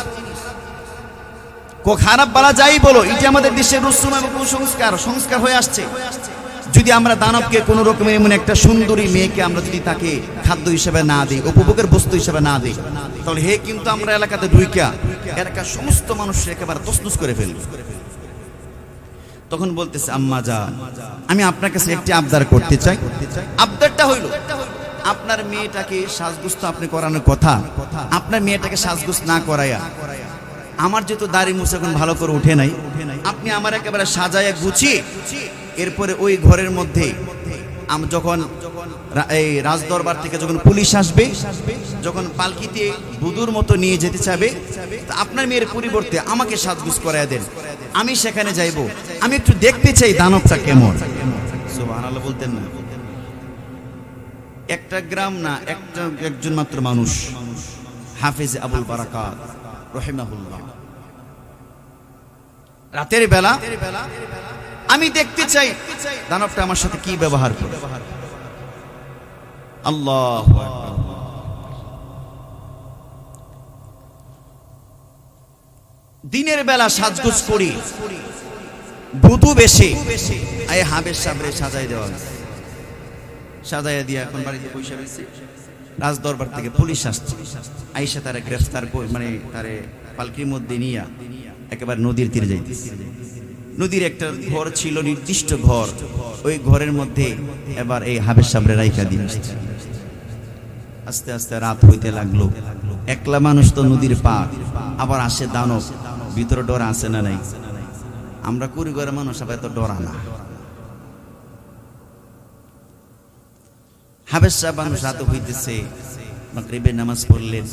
খারাপ বলা যাই বলো, এটা আমাদের দেশের রসুম এবং সংস্কার হয়ে আসছে। যদি আমরা দানবকে কোন রকমের এমন একটা সুন্দরী মেয়েকে আমরা যদি তাকে খাদ্য হিসেবে না দিই, উপভোগের বস্তু হিসেবে না দিই, তাহলে হে কিন্তু আমরা এলাকাতে ঢুইকা এলাকার সমস্ত মানুষ একেবারে তছনছ করে ফেলবে। তখন বলতেছে, আম্মা জান, আমি আপনার কাছে একটি আবদার করতে চাই। আবদারটা হইল, আপনার মেয়েটাকে সাজগোজ তো আপনি করানোর কথা, আপনার মেয়েটাকে সাজগোজ না করাইয়া, আমার যেহেতু দাড়ি মুছে এখন ভালো করে উঠে নাই, আপনি আমার একেবারে সাজায়া গুছিয়ে এরপরে ওই ঘরের মধ্যে যখন এই রাজদরবার থেকে যখন পুলিশ আসবে, যখন পালকিতে বুধুর মতো নিয়ে যেতে চাবে, আপনার মেয়ের পরিবর্তে আমাকে সাজগোজ করাইয়া দেন, আমি সেখানে যাইব, আমি একটু দেখতে চাই দানবটা কেমন। সুবহানাল্লাহ বলতেন না? একটা গ্রাম না, একজন মাত্র মানুষ, হাফেজ আবুল বারাকাত রহিমাহুল্লাহ, রাতের বেলা আমি দেখতে চাই দানবটা আমার সাথে কি ব্যবহার করে। আল্লাহু আকবার। দিনের বেলা সাজগোজ করি বধূ বেশে আয় হাফেজ সাহেবরে সাজাই দেওয়া, সাজাইয়া দিয়ে এখন বাড়িতে পয়সা বেশি, রাজ দরবার থেকে পুলিশ আসছে, আইসা তারা গ্রেফতার করে, মানে তারে পালকির মধ্যে নিয়ে একেবারে নদীর তীরে যাইতেছে। নদীর একটা ঘর ছিল, নির্দিষ্ট ঘর, ওই ঘরের মধ্যে এবার এই হাফেজ সাহেবরে রাইখা দিয়ে আসছে। আস্তে আস্তে রাত হইতে লাগলো, একলা মানুষ তো নদীর পার, আবার আসে দানব, ভিতরে ডর আছে না নাই? আমরা কুড়িঘরের মানুষ, আবার এত ডরা না। হাফেজ সাহেব মানুষ রাত হইতেছে, মাগরিবের নামাজ পড়লেন,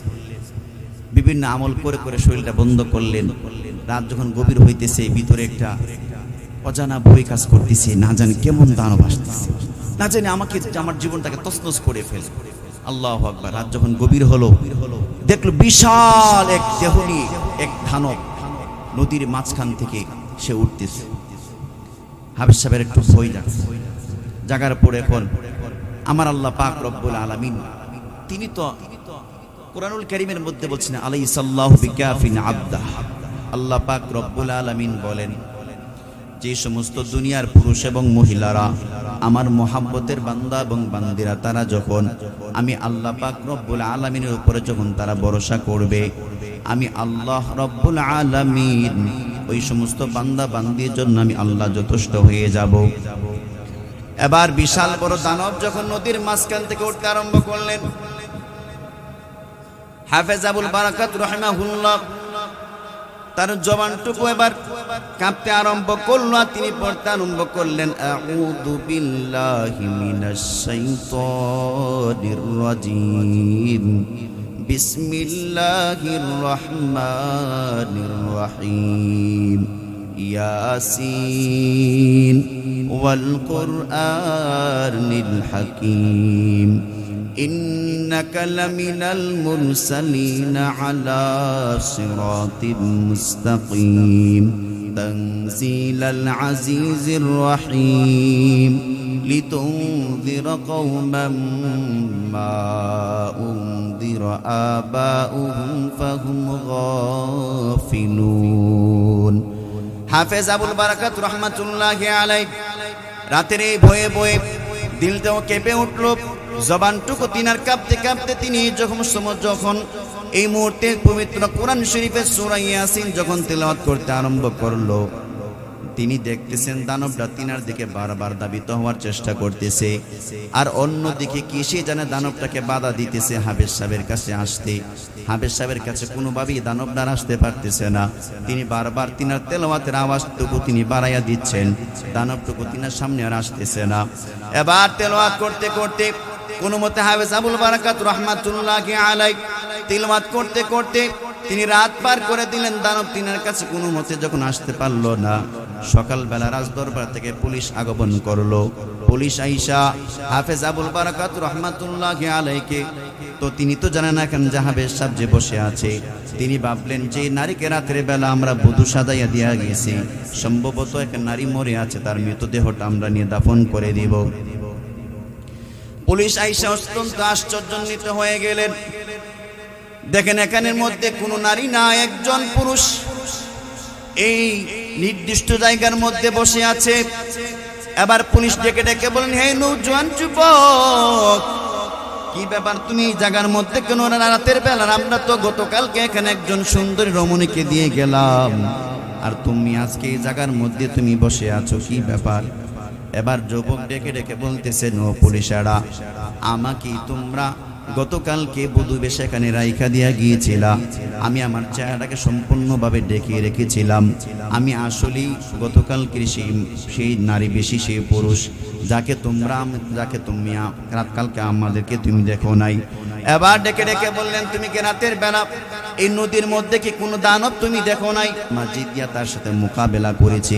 বিভিন্ন আমল করে করে শরীরটা বন্ধ করলেন। রাত যখন গভীর হইতেছে, ভিতরে একটা অজানা ভয় কাজ করতেছে, না জানি কেমন দানব আসতেছে, না জানি আমাকে আমার জীবনটাকে তছনছ করে ফেলে। আল্লাহু আকবার। রাত যখন গভীর হলো, দেখলো বিশাল এক দেহ নিয়ে এক দানব নদীর মাঝখান থেকে সে উঠতেছে। হাফেজ সাহেবের একটু ভয় লাগছে। জাগার পরে এখন আমার আল্লাহ পাক রব্বুল আলামিন, তিনি তো কোরআনুল কারীমের মধ্যে বলছেন, আলাইসাল্লাহু বিকাফিন আবদাহ, আল্লাহ পাক রব্বুল আলামিন বলেন, যে সমস্ত দুনিয়ার পুরুষ এবং মহিলারা আমার মোহাব্বতের বান্দা এবং বান্দিরা তারা যখন আমি আল্লাহ পাক রব্বুল আলামিনের উপরে যখন তারা ভরসা করবে, আমি আল্লাহ রব্বুল আলামিন ওই সমস্ত বান্দা বান্দির জন্য আমি আল্লাহ যথেষ্ট হয়ে যাব। এবার বিশাল বড় দানব যখন নদীর মাঝখান থেকে উঠতে আরম্ভ করলেন, হাফেজ আবুল বারাকাত রাহিমাহুল্লাহ তার জবানটুকু এবার কাঁপতে আরম্ভ করলো, আর তিনি পড়তে আরম্ভ করলেন, আউযু বিল্লাহি মিনাশ শাইতানির রাজীম, বিসমিল্লাহির রহমানির রহিম, ইয়াসিন ওয়াল কুরআনিল হাকীম, ইন্নাকা লামিনাল মুরসালিনা আলা সিরাতিম মুস্তাকিম, তানজিলাল আজিজির রহিম, লিতুনযিরা কওমান মা উনযিরা আবাউহুম ফাহুম গাফিলুন। হাফেজ আবুল বারাকাত রাহমাতুল্লাহি আলাইহি রাতের এই ভয়ে ভয়ে দিলটাও কেঁপে উঠল, জবানটুকু তিনার কাঁপতে কাঁপতে তিনি যখন এই মুহূর্তে পবিত্র কোরআন শরীফের সূরা ইয়াসিন যখন তেলাওয়াত করতে আরম্ভ করলো, তিনি দেখতেছেন দানবটা তিনার দিকে বারবার ধাবিত হওয়ার চেষ্টা করতেছে, আর অন্যদিকে কি সে জানে দানবটাকে বাধা দিতেছে হাফেজ সাহেবের কাছে আসতে। হাফেজ সাহেবের কাছে কোনোভাবেই দানবটা আসতে পারতেছে না। তিনি বারবার তিনার তেলাওয়াতের আওয়াজটুকু তিনি বাড়াইয়া দিচ্ছেন, দানবটুকু তিনার সামনে আর আসতেছে না। এবার তেলাওয়াত করতে করতে কোনো মতে হাফেজ আবুল বারাকাত রাহমাতুল্লাহি আলাইহি তেলাওয়াত করতে করতে তিনি রাত পার করে দিলেন। দানব তিনার কাছে কোনো মতে যখন আসতে পারলো না, সকালবেলা রাজদরবার থেকে পুলিশ আগমন করলো। পুলিশ আইসা হাফেজ আবুল বারাকাত রাহমাতুল্লাহি আলাইহিকে, তো তিনি তো জানেন না কেন যে হাফেজ সাহেব যে বসে আছে, তিনি ভাবলেন যে নারীকে রাতের বেলা আমরা বধূ সাজাইয়া দিয়া গেছি, সম্ভবত এক নারী মরে আছে, তার মৃতদেহটা আমরা নিয়ে দাফন করে দিব। পুলিশ আইসা অত্যন্ত আশ্চর্যান্বিত হয়ে গেলেন, দেখেন এখানের মধ্যে কোনো নারী না, একজন পুরুষ এই নির্দিষ্ট জায়গার মধ্যে বসে আছে। এবার পুলিশ ডেকে ডেকে বলেন, হে নওজোয়ান যুবক, কি ব্যাপার তুমি এই জায়গার মধ্যে কেন রাতের বেলা? আমরা তো গতকালকে এখানে একজন সুন্দরী রমণীকে দিয়ে গেলাম, আর তুমি আজকে এই জায়গার মধ্যে তুমি বসে আছো, কি ব্যাপার? এবার যুবক ডেকে ডেকে বলতেছেন, ও পুলিশেরা, আমাকে তোমরা গতকালকে বধূ বেশে এখানে রাইখা দিয়া গিয়েছিলাম, আমি আমার চেহারাটাকে সম্পূর্ণভাবে ঢেকে রেখেছিলাম। আমি আসলেই গতকালকে সেই নারী বেশি সেই পুরুষ যাকে তুমি রাতকালকে আমাদেরকে তুমি দেখো নাই। এবার ডেকে ডেকে বললেন, তুমি কি রাতের বেলা এই নদীর মধ্যে কি কোনো দানব তুমি দেখো নাই? মাজিদ দিয়া তার সাথে মোকাবেলা করেছি।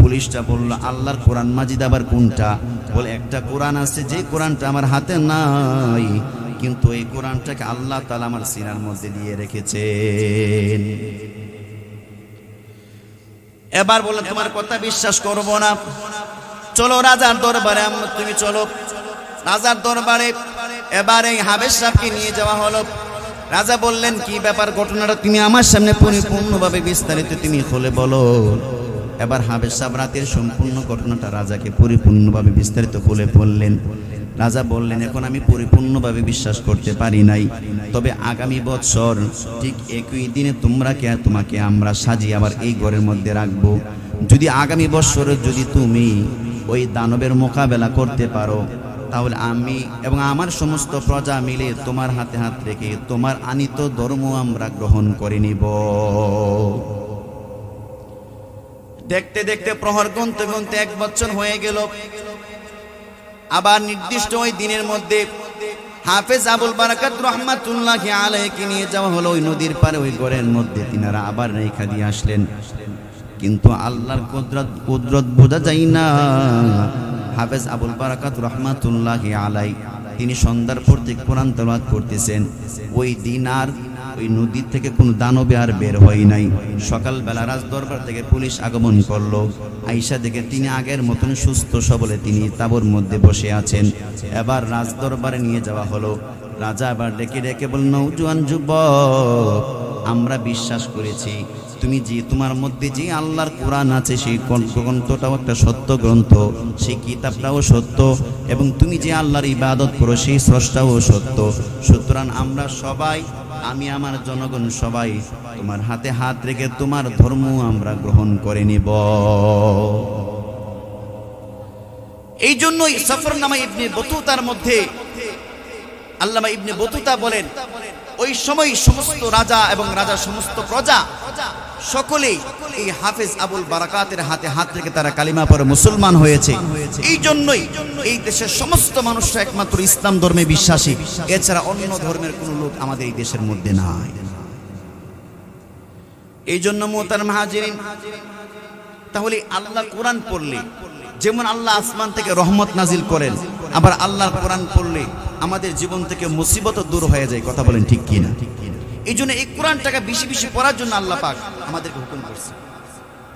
পুলিশটা বলল, আল্লাহর কোরআন মাজিদ আবার কোনটা? বলে, একটা কোরআন আছে, যে কোরআনটা আমার হাতে নাই, কিন্তু এই কোরআনটাকে আল্লাহ তাআলা আমার সিনার মধ্যে দিয়ে রেখেছেন। এবার বললেন, তোমার কথা বিশ্বাস করব না, চলো রাজার দরবারে, তুমি চলো রাজার দরবারে। এবার এই হাফেজ সাহেবকে নিয়ে যাওয়া হলো। রাজা বললেন, কি ব্যাপার, ঘটনাটা তুমি আমার সামনে পরিপূর্ণভাবে বিস্তারিত তুমি খুলে বলো। এবার হাফেজ সাহেব রাতের সম্পূর্ণ ঘটনাটা রাজাকে পরিপূর্ণভাবে বিস্তারিত খুলে বললেন। রাজা বললেন, এখন আমি পরিপূর্ণভাবে বিশ্বাস করতে পারি নাই, তবে আগামী বছর ঠিক একই দিনে তোমাকে আমরা সাজিয়ে আবার এই ঘরের মধ্যে রাখবো। যদি আগামী বছরে যদি তুমি ওই দানবের মোকাবেলা করতে পারো, তাহলে আমি এবং আমার সমস্ত প্রজা মিলে তোমার হাতে হাত রেখে তোমার আনিত ধর্ম আমরা গ্রহণ করে নিব। দেখতে দেখতে প্রহর গুনতে গুনতে 1 বছর হয়ে গেল। আবার নির্দিষ্ট ওই দিনের মধ্যে হাফেজ আবুল বারাকাত রাহমাতুল্লাহি আলাইহি নিয়ে যাওয়া হলো ওই নদীর পারে, ওই ঘরের মধ্যে তিনারা আবার রেখা দিয়ে আসলেন। কিন্তু আল্লাহর কুদরত বোঝা যায় না। হাফেজ আবুল বারাকাত রাহমাতুল্লাহি আলাইহি তিনি সন্ধ্যার পর থেকে কোরআন তেলাওয়াত করতেছেন। ওই দিন আর ওই নদী থেকে কোনো দানবে আর বের হয় নাই। সকালবেলা রাজদরবার থেকে পুলিশ আগমন করলো। আইসা দেখে তিনি আগের মতন সুস্থ সবলে তিনি তাঁবুর মধ্যে বসে আছেন। এবার রাজদরবারে নিয়ে যাওয়া হলো। রাজা আবার ডেকে ডেকে বলল, নওজোয়ান যুবক, আমরা বিশ্বাস করেছি তুমি যে তোমার মধ্যে যে আল্লাহর কোরআন আছে সেই গ্রন্থটাও একটা সত্য গ্রন্থ, সেই কিতাবটাও সত্য, এবং তুমি যে আল্লাহর ইবাদত করো সেই স্রষ্টাও সত্য। সুতরাং আমরা সবাই, আমি আমার জনগণ সবাই তোমার হাতে হাত রেখে তোমার ধর্ম আমরা গ্রহণ করে নিব। এই জন্যই সফরনামা ইবনে বতুতার মধ্যে আল্লামা ইবনে বতুতা বলেন, ওই সময় সমস্ত রাজা এবং রাজার সমস্ত প্রজা সকলেই এই হাফেজ আবুল বারাকাতের হাতে হাত রেখে তারা কালিমা পড়ে মুসলমান হয়েছে। এই জন্যই এই দেশের সমস্ত মানুষরা একমাত্র ইসলাম ধর্মে বিশ্বাসী, এছাড়া অন্য ধর্মের কোনো লোক আমাদের এই দেশের মধ্যে নাই। এই জন্য মুহতারাম হাজিরিন, তাহলে আল্লাহ কোরআন পড়লে যেমন আল্লাহ আসমান থেকে রহমত নাজিল করেন, আবার আল্লাহর কোরআন পড়লে আমাদের জীবন থেকে মুসিবত দূর হয়ে যায়। কথা বলেন ঠিক কি না? এই জন্য এই কোরআনটাকে বেশি বেশি পড়ার জন্য আল্লাহ পাক আমাদেরকে হুকুম করছে।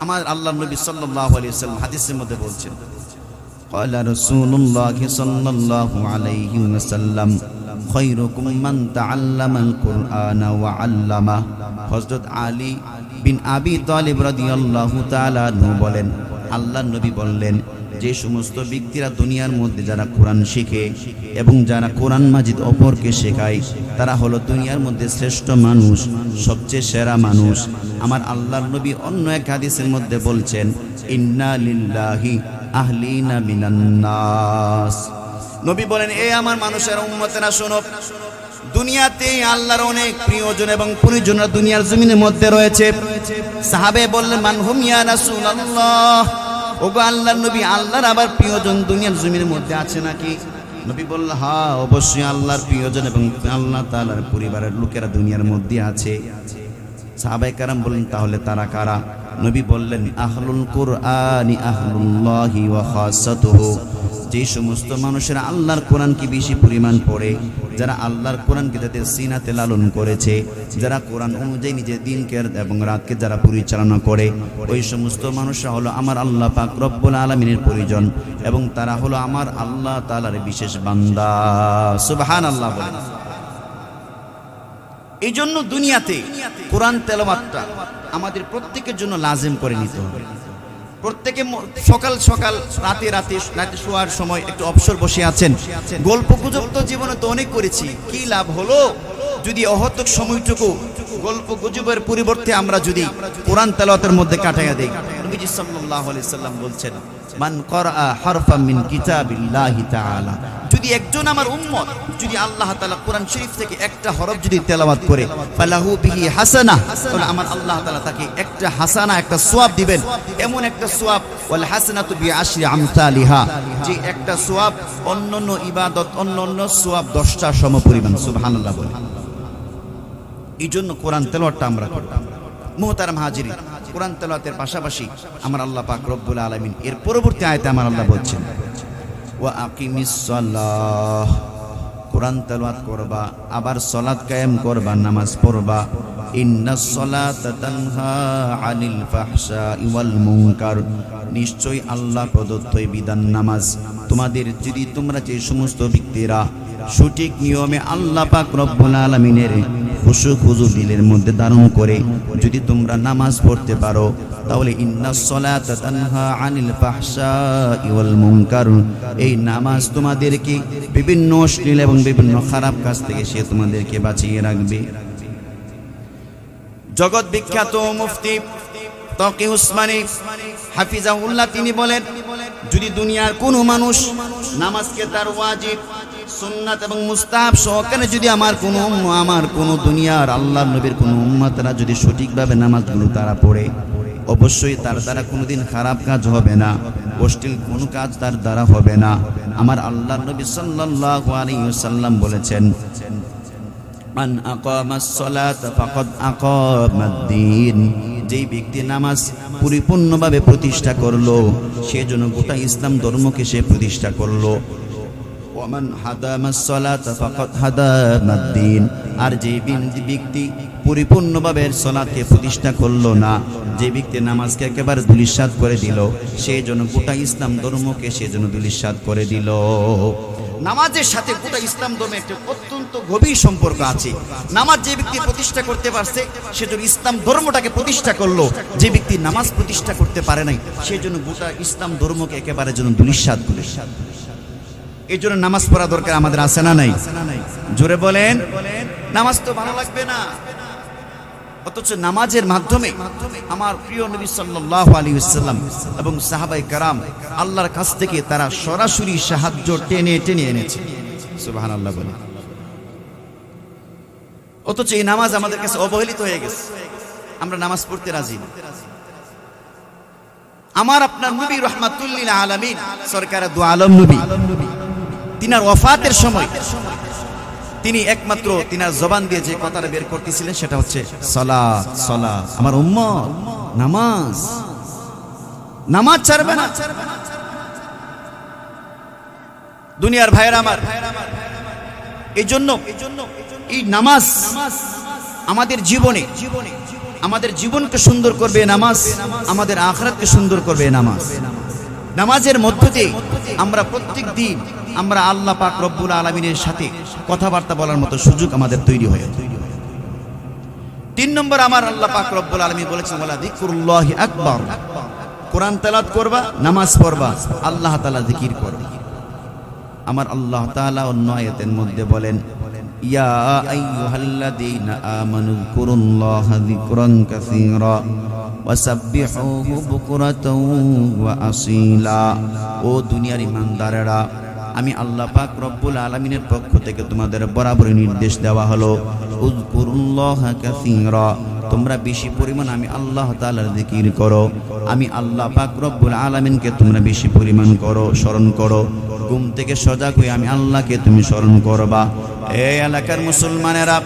আমার আল্লাহর নবী সাল্লাল্লাহু আলাইহি ওয়াসাল্লাম হাদিসের মধ্যে বলছেন, ক্বালা রাসূলুল্লাহ সাল্লাল্লাহু আলাইহি ওয়াসাল্লাম খায়রুকুম মান তাআল্লামাল কুরআনা ওয়া আল্লামা। হযরত আলী বিন আবি তালিব রাদিয়াল্লাহু তাআলা আনহু বলেন, আল্লাহর নবী বললেন, যে সমস্ত ব্যক্তিরা দুনিয়ার মধ্যে যারা কোরআন শিখে এবং যারা কোরআন মাজিদ অপরকে শেখায়, তারা হলো দুনিয়ার মধ্যে শ্রেষ্ঠ মানুষ, সবচেয়ে সেরা মানুষ। আমার আল্লাহর নবী অন্য এক হাদিসের মধ্যে বলছেন, ইন্না লিল্লাহি আহলিনা মিনান নাস। নবী বলেন, এ আমার মানুষের উম্মতেরা শোনো, দুনিয়াতে আল্লাহর অনেক প্রিয়জন এবং পরিজনরা দুনিয়ার জমিনের মধ্যে রয়েছে। সাহাবে বললেন, মান হুম ইয়া রাসূলুল্লাহ, ওগো আল্লাহর নবী, আল্লাহর আবার প্রিয়জন দুনিয়ার জমিনের মধ্যে আছে নাকি? নবী বলল, হ্যাঁ অবশ্যই আল্লাহর প্রিয়জন এবং আল্লাহ তাআলার পরিবারের লোকেরা দুনিয়ার মধ্যে আছে। সাহাবায়ে কেরাম বললেন, তাহলে তারা কারা? নবী বললেন, আহলুল কুরআনি আহলুল্লাহি ওয়া খাসাতুহু, যে সমস্ত মানুষেরা আল্লাহর কোরআনকে বেশি পরিমাণ পড়ে, যারা আল্লাহর কোরআনকে তাদের সিনাতে লালন করেছে, যারা কোরআন অনুযায়ী নিজের দিনকে এবং রাতকে যারা পরিচালনা করে, ওই সমস্ত মানুষরা হলো আমার আল্লাহ পাক রব্বুল আলামিনের পরিজন এবং তারা হলো আমার আল্লাহ তাআলার বিশেষ বান্দা। সুবহানাল্লাহ বলেন। এই জন্য দুনিয়াতে কোরআন তেলাওয়াতটা আমাদের প্রত্যেকের জন্য লাজিম করে নিতে হবে। প্রত্যেকে সকাল সকাল রাতে শোয়ার সময় একটু অবসর বসে আছেন, গল্প গুজব তো জীবনে তো অনেক করেছি, কি লাভ হলো যদি অহতক সময়টুকু গল্প গুজবের পরিবর্তে আমরা যদি কোরআন তেলাওয়াতের মধ্যে কাটাইয়া দেই। নবীজি সাল্লাল্লাহু আলাইহি সাল্লাম বলছেন, মান করা হারফাম মিন কিতাবিল্লাহি তাআলা, যদি একজন আমার উম্মত যদি আল্লাহ তাআলা কোরআন শরীফ থেকে একটা হরফ যদি তেলাওয়াত করে, ফালাহু বিহি হাসানাহ, তাহলে আমার আল্লাহ তাআলা তাকে একটা হাসানা, একটা সওয়াব দিবেন। এমন একটা সওয়াব, ওয়াল হাসানাতু বিআশরি আমসালিহা, যে একটা সওয়াব অন্যান্য ইবাদত অন্যান্য সওয়াব 10টা সমপরিমাণ। সুবহানাল্লাহ বলে। এই জন্য কোরআন তেলাওয়াতটা আমরা করব। মুহতারাম হাজিরিন, কোরআন তেলাওয়াতের পাশাপাশি আমার আল্লাহ পাক রব্বুল আলামিন এর পরবর্তী আয়াতে আমার আল্লাহ বলছেন, ওয়া আকিমিস সালাহ, কোরআন তেলাওয়াত করবা, আবার সালাত কায়েম করবা, নামাজ পড়বা। ইন্নাস সালাতা তানহা আনিল ফাহশাই ওয়াল মুনকার, নিশ্চয়ই আল্লাহ প্রদত্ত এই বিধান নামাজ তোমাদের, যদি তোমরা যে সমস্ত ব্যক্তিরা সঠিক নিয়মে আল্লাহ পাক রব্বুল আলামিনের খুশু খুজু দিলের মধ্যে ধারণ করে যদি তোমরা নামাজ পড়তে পারো, তাহলে ইন্নাস সালাতা তানহা আনিল ফাহশাই ওয়াল মুনকার, এই নামাজ তোমাদেরকে বিভিন্ন অশ্লীল এবং বিভিন্ন খারাপ কাজ থেকে সে তোমাদেরকে বাঁচিয়ে রাখবে। জগৎ বিখ্যাত মুফতি তকি উসমানী হাফিজাহুল্লাহ তিনি বলেন, যদি দুনিয়ার কোনো মানুষ নামাজকে তার ওয়াজিব সুন্নাত এবং মুস্তাহাব সহকারে যদি আমার কোনো দুনিয়ার আল্লাহর নবীর কোনো উম্মতরা যদি সঠিকভাবে নামাজগুলো তারা পড়ে, অবশ্যই তার দ্বারা কোনোদিন খারাপ কাজ হবে না, অশ্লীল কোনো কাজ তার দ্বারা হবে না। আমার আল্লাহর নবী সাল্লাল্লাহু আলাইহি ওয়াসাল্লাম বলেছেন, মান আকামাস সালাতা ফাকাদ আকামাদ-দ্বীন, যেই ব্যক্তি নামাজ পরিপূর্ণভাবে প্রতিষ্ঠা করলো, সেজন্য গোটা ইসলাম ধর্মকে সে প্রতিষ্ঠা করলো। ওয়ামান হাদামাস সালাতা ফাকাদ হাদামাদ-দ্বীন, আর যে ব্যক্তি পরিপূর্ণভাবে সালাতকে প্রতিষ্ঠা করলো না, যে ব্যক্তি নামাজকে একেবারে ধূলিসাৎ করে দিল, সেই জন্য গোটা ইসলাম ধর্মকে সে জন্য ধূলিসাৎ করে দিল। নামাজের সাথে গোটা ইসলাম ধর্মের একটা অত্যন্ত গভীর সম্পর্ক আছে। নামাজ যে ব্যক্তি প্রতিষ্ঠা করতে পারছে সেজন্য ইসলাম ধর্মটাকে প্রতিষ্ঠা করলো, যে ব্যক্তি নামাজ প্রতিষ্ঠা করতে পারে নাই সেজন্য গোটা ইসলাম ধর্মকে একেবারে যেন ধূলিসাৎ করে। এই জন্য নামাজ পড়া দরকার আমাদের, আছে না নাই? জোরে বলেন। নামাজ তো ভালো লাগবে না, অথচ নামাজের মাধ্যমে আমার প্রিয় নবী সাল্লাল্লাহু আলাইহি ওয়াসাল্লাম এবং সাহাবায়ে কেরাম আল্লাহর কাছ থেকে তারা সরাসরি সাহায্য টেনে টেনে এনেছে। সুবহানাল্লাহ বলে। অথচ এই নামাজ আমাদের কাছে অবহেলিত হয়ে গেছে, আমরা নামাজ পড়তে রাজি না। আমার আপনার নবী রাহমাতুল লিল আলামিন সরকারে দু আলম নবী, তিনার ওয়াফাতের সময় তিনি একমাত্র তিনার জবান দিয়ে যে কথাটা বের করতেছিলেন সেটা হচ্ছে সালাত সালাত। আমার উম্মত নামাজ, নামাজ ছাড়বে না। দুনিয়ার ভাইয়েরা আমার, এই জন্য এই নামাজ আমাদের জীবনে, আমাদের জীবনকে সুন্দর করবে নামাজ, আমাদের আখিরাতকে সুন্দর করবে নামাজ। নামাজের মধ্য দিয়ে আমরা প্রত্যেক দিন আমরা আল্লাহ পাক রব্বুল আলামিনের সাথে কথাবার্তা বলার মতো সুযোগ আমাদের তৈরি হয়। 3 নম্বর, আমার আল্লাহ পাক রব্বুল আলামিন বলেছেন ওয়ালা যিকরুল্লাহি আকবার, কোরআন তেলাওয়াত করবা, নামাজ পড়বা, আল্লাহ তাআলা জিকির করবা। আমার আল্লাহ তাআলা অন্য আয়াতের মধ্যে বলেন ইয়া আইয়ুহাল্লাযীনা আমানু যিকুরুল্লাহা যিকরান কাসীরা ওয়াসাব্বিহুহু বুকরাতাও ওয়া আসীলা। ও দুনিয়ার ঈমানদারেরা, আমি আল্লাহ পাক রব্বুল আলামিনের পক্ষ থেকে তোমাদের বরাবরই নির্দেশ দেওয়া হলো উযকুরুল্লাহা কাসীরা, তোমরা বেশি পরিমাণ আমি আল্লাহ তাআলার জিকির করো। আমি আল্লাহ পাক রব্বুল আলামিনকে তোমরা বেশি পরিমাণ করো, স্মরণ করো। ঘুম থেকে সজাগ হয়ে আমি আল্লাহকে তুমি স্মরণ করবা। এই এলাকার মুসলমানেরা,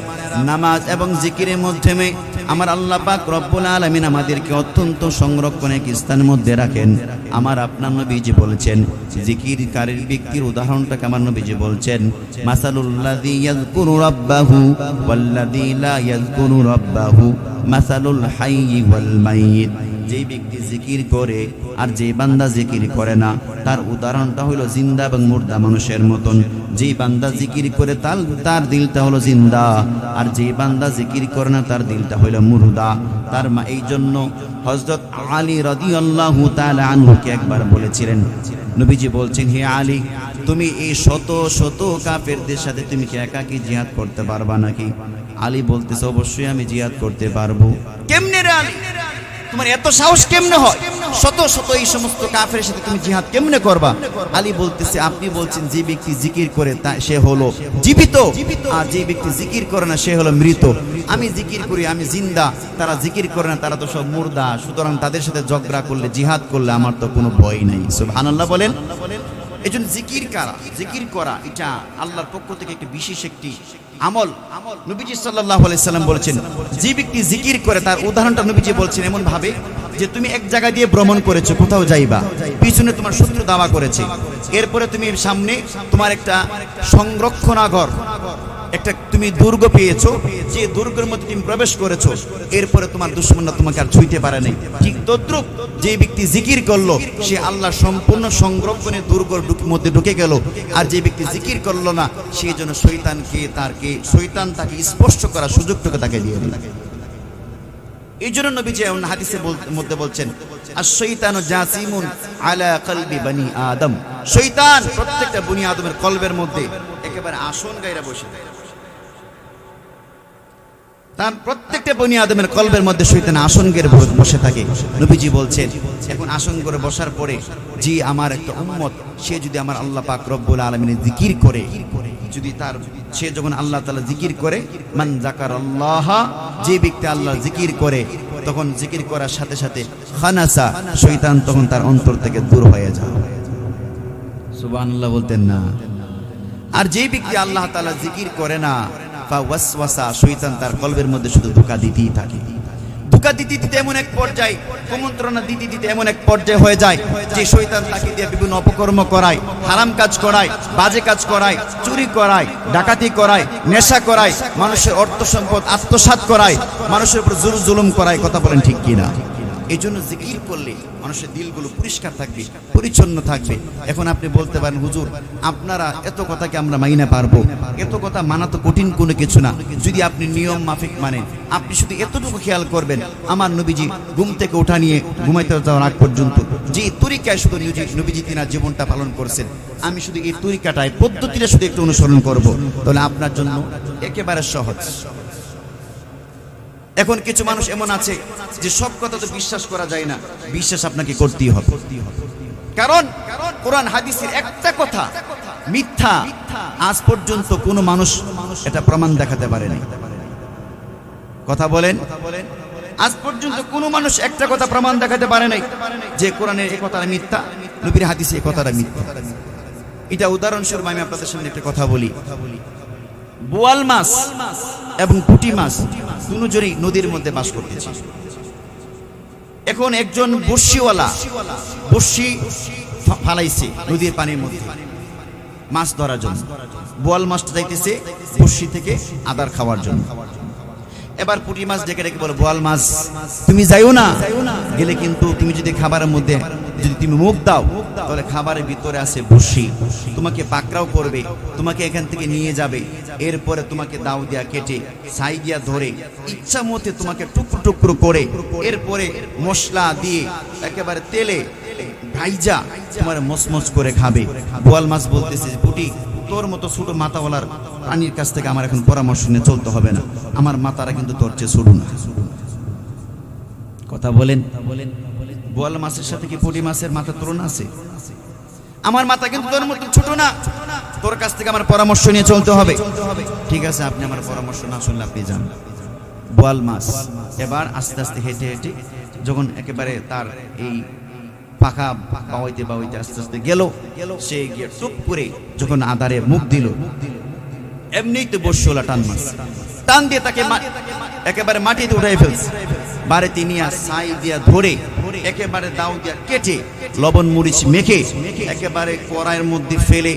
নামাজ এবং জিকিরের মাধ্যমে আমার আল্লাহ পাক রব্বুল আলামিন আমাদেরকে অত্যন্ত সংরক্ষণের স্থানের মধ্যে রাখেন। আমার আপনার নবীজি বলেছেন, জিকিরকারীর ব্যক্তির উদাহরণটাকে আমার নবীজি বলছেন মাসালুল্লাযী ইয়াযকুরু রাব্বাহু ওয়াল্লাযী লা ইয়াযকুরু রাব্বাহু মাসালুল হাইয়্যি ওয়াল মাইয়িত। যেই ব্যক্তি জিকির করে আর যে বান্দা জিকির করে না, তার উদাহরণটা হলো জিন্দা এবং মুর্দা মানুষের মতন। যেই বান্দা জিকির করে তার দিলটা হলো জিন্দা, আর যে বান্দা জিকির করে না তার দিলটা হলো মুর্দা। তার মা এই জন্য হযরত আলী রাদিয়াল্লাহু তাআলা আনহুকে একবার বলেছিলেন, নবীজি বলছেন, হে আলী, তুমি এই শত শত কাফেরদের সাথে তুমি কি একাকী জিহাদ করতে পারবা নাকি? আলী বলতেছে, অবশ্যই আমি জিহাদ করতে পারবো। কেমনে রে আলী, তোমার এত সাহস কেমনে হয়? শত শত এই সমস্ত কাফেরের সাথে তুমি জিহাদ কেমনে করবা? আলী বলতেছে, আপনি বলছেন যে ব্যক্তি জিকির করে সে হলো জীবিত, আর যে ব্যক্তি জিকির করে না সে হলো মৃত। আমি জিকির করি, আমি জিন্দা, তারা জিকির করে না, তারা তো সব মুর্দা। সুতরাং তাদের সাথে ঝগড়া করলে, জিহাদ করলে আমার তো কোনো ভয় নাই। সুবহানাল্লাহ বলেন। এই জন্য জিকির করা এটা আল্লাহর পক্ষ থেকে একটি বিশেষ একটি আমল। নবীজি সাল্লাল্লাহু আলাইহি সাল্লাম বলেছেন, যে ব্যক্তি জিকির করে তার উদাহরণটা নবীজি বলছেন এমন ভাবে যে তুমি এক জায়গা দিয়ে ভ্রমণ করেছো, কোথাও যাইবা, পিছনে তোমার শত্রু দাওয়া করেছে, এরপরে তুমি সামনে তোমার একটা সংরক্ষণাগার, একটা তুমি দুর্গ পেয়েছো, যে দুর্গের মধ্যে তুমি প্রবেশ করেছো, এরপরে তোমার দুশমনরা তোমাকে আর ছুঁইতে পারে নাই। ঠিক তদ্রূপ যে ব্যক্তি জিকির করলো সে আল্লাহ সম্পূর্ণ সংরক্ষণের দুর্গের মধ্যে ঢুকে গেল, আর যে ব্যক্তি জিকির করলো না সেই জন্য শয়তান তাকে স্পর্শ করার সুযোগটুকু তাকে দিয়ে দিল। এই জন্য নবীজি হাদিসের মধ্যে বলছেন, আশ-শাইতানু জাসিমুন আলা কলবি বনি আদম, শয়তান প্রত্যেকটা বনি আদমের কলবের মধ্যে একেবারে আসন গায়রা বসে থাকে। তার প্রত্যেকটা বনি আদমের কলবের মধ্যে শয়তান আসন গেড়ে বসে থাকে। নবীজি বলছেন, এখন আসন করে বসার পরে যে আমার একটা উম্মত, সে যদি আমার আল্লাহ পাক রব্বুল আলামিনের জিকির করে, যদি সে যখন আল্লাহ তাআলা জিকির করে, মান যাকারাল্লাহ, যে ব্যক্তি আল্লাহর জিকির করে, তখন জিকির করার সাথে সাথে খানাসা, শয়তান তখন তার অন্তর থেকে দূর হয়ে যায়। সুবহানাল্লাহ বলতেন না? আর যে ব্যক্তি আল্লাহ তাআলা জিকির করে না, ফাওয়াসওয়াসা, শয়তান তার কলবের মধ্যে শুধু ধোঁকা দিতেই থাকে। ধোঁকা দিতে দিতে এমন এক পর্যায়ে, কুমন্ত্রণা দিতে দিতে এমন এক পর্যায়ে হয়ে যায় যে শয়তান তাকে দিয়ে বিভিন্ন অপকর্ম করায়, হারাম কাজ করায়, বাজে কাজ করায়, চুরি করায়, ডাকাতি করায়, নেশা করায়, মানুষের অর্থ সম্পদ আত্মসাৎ করায়, মানুষের উপর জুলুম করায়। কথা বলেন ঠিক কিনা? এই জন্য জিকির করলে মানুষের দিলগুলো পরিষ্কার থাকবে, পরিচ্ছন্ন থাকবে। এখন আপনি বলতে পারেন, হুজুর আপনারা এত কথাকে আমরা মাইনা পারবো? এত কথা মানা তো কঠিন কোনো কিছু না, যদি আপনি নিয়ম মাফিক মানেন। আপনি শুধু এতটুকু খেয়াল করবেন, আমার নবীজি ঘুম থেকে ওঠা নিয়ে ঘুমাইতে যাওয়ার আগ পর্যন্ত যে তরিকায় শুধু নবীজি তিনার জীবনটা পালন করছেন, আমি শুধু এই তরিকাটায় পদ্ধতিটা শুধু একটু অনুসরণ করব, তাহলে আপনার জন্য একেবারে সহজ। এখন কিছু মানুষ এমন আছে যে সব কথা তো বিশ্বাস করা যায় না, বিশ্বাস আপনাকে করতেই হবে। কারণ কোরআন হাদিসের একটা কথা মিথ্যা আজ পর্যন্ত কোনো মানুষ এটা প্রমাণ দেখাতে পারেনি। কথা বলেন, আজ পর্যন্ত কোনো মানুষ একটা কথা প্রমাণ দেখাতে পারে নাই যে কোরআনের এই কথাটা মিথ্যা, নবীর হাদিসে এই কথাটা মিথ্যা। এটা উদাহরণস্বরূপ আমি আপনাদের সামনে একটা কথা বলি। বোয়াল মাছ এবং পুঁটি মাছ দুজনেই নদীর মধ্যে বাস করতেছে। এখন একজন বর্ষিওয়ালা বর্ষি ফালাইছে নদীর পানির মধ্যে মাছ ধরার জন্য। বোয়াল মাছটা যাইতেছে বর্ষি থেকে আদার খাওয়ার জন্য। এবার পুঁটি মাছ ডেকে ডেকে বলে, বোয়াল মাছ তুমি যাইও না, গেলে কিন্তু তুমি যদি খাবারের মধ্যে যদি তুমি মুখ দাও, তাহলে খাবারের ভিতরে আছে বর্ষি, তোমাকে পাকড়াও করবে, তোমাকে এখান থেকে নিয়ে যাবে, এরপরে তোমাকে দাও দিয়া কেটে ছাই দিয়া ধরে ইচ্ছা মতে তোমাকে টুকরো টুকরো করে এরপরে মশলা দিয়ে একেবারে তেলে ভাইজা তোমার মচমচ করে খাবে। বোয়াল মাছ বলতেছে, পুঁটি তোর মতো ছোট মাথাওয়ালার প্রাণীর কাছ থেকে আমার এখন পরামর্শ নিয়ে চলতে হবে না, আমার মাথারা কিন্তু তোর চেয়ে ছোট না। কথা বলেন, বোয়াল মাছের সাথে কি পুঁটি মাছের মাথা তুলনা আছে? আমার মাথা কিন্তু তোর মতো ছোট না, তোর কাছ থেকে আমার পরামর্শ নিয়ে চলতে হবে। ঠিক আছে, আপনি আমার পরামর্শ না শুনলে আপনি যান। বোয়াল মাছ এবার আস্তে আস্তে হেঁটে হেঁটে যখন একেবারে তার এই পাখা বাওয়াইতে বাওয়াইতে আস্তে আস্তে গেল, সে গিয়ে টুক করে যখন আদারে মুখ দিল, এমনিই তো বর্ষিওয়ালা টান মাছ টান দিয়ে তাকে একেবারে মাটিতে উঠাই ফেলছে। বাড়িতে নিয়ে ছাই দিয়া ধরে একেবারে দাও দিয়া কেটে লবণ মরিচ মেখে একেবারে কড়াইয়ের মধ্যে ফেলে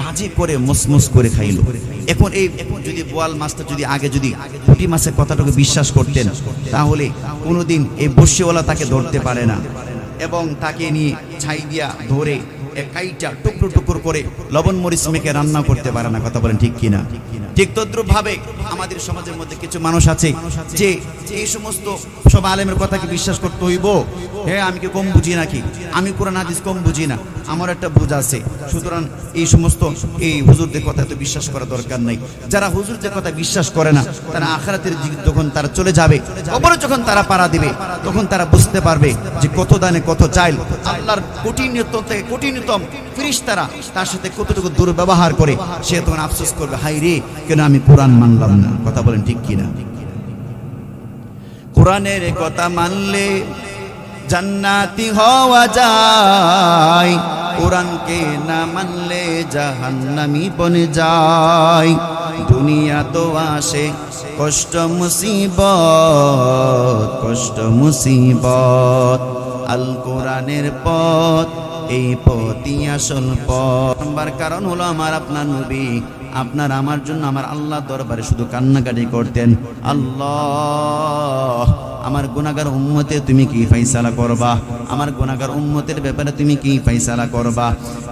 ভাজি করে মসমস করে খাইল। এখন এই যদি বোয়াল মাছটা যদি আগে যদি পুঁটি মাছের কথাটাকে বিশ্বাস করতেন, তাহলে কোনোদিন এই বর্ষিওয়ালা তাকে ধরতে পারে না এবং তাকে নিয়ে ছাই দিয়া ধরে কাইটা টুকরো টুকরো করে লবণ মরিচ মেখে রান্না করতে পারে না। কথা বলেন ঠিক কিনা? ঠিক তদ্রুপ ভাবে আমাদের সমাজের মধ্যে কিছু মানুষ আছে যে এই সমস্ত সব আলেমের কথাকে বিশ্বাস করতে হইব। হ্যাঁ, আমি কি কম বুঝি নাকি? আমি কোরআন হাদিস কম বুঝি না, আমার একটা বুঝ আছে, সুতরাং এই সমস্ত এই হুজুরদের কথা তো বিশ্বাস করা দরকার নাই। যারা হুজুরদের কথা বিশ্বাস করে না, তারা আখিরাতের যখন তারা চলে যাবে, কবরে যখন তারা পাড়া দিবে, তখন তারা বুঝতে পারবে যে কত দানে কত চাইল। আল্লাহর কঠিনতম ফেরেশতারা তার সাথে কতটুকু দুর্ব্যবহার করে, সে তখন আফসোস করবে, হাই রে, কেন আমি কোরআন মানলাম না। কথা বলেন ঠিক কিনা? কোরআনের কথা মানলে জান্নাতি হওয়া যায়, কোরআনকে না মানলে জাহান্নামী বনে যায়। দুনিয়া তো আসে কষ্ট মুসিবত, আল কোরআনের পথ এই পথই আসল পথ। নাম্বার কারণ হলো আমার আপনার নবী আপনার আমার জন্য আমার আল্লাহ দরবারে শুধু কান্নাকাটি করতেন, আল্লাহ আমার গুনাহগার উম্মতের তুমি কি ফয়সালা করবা, আমার গুনাহগার উম্মতের ব্যাপারে তুমি কি ফয়সালা করবা।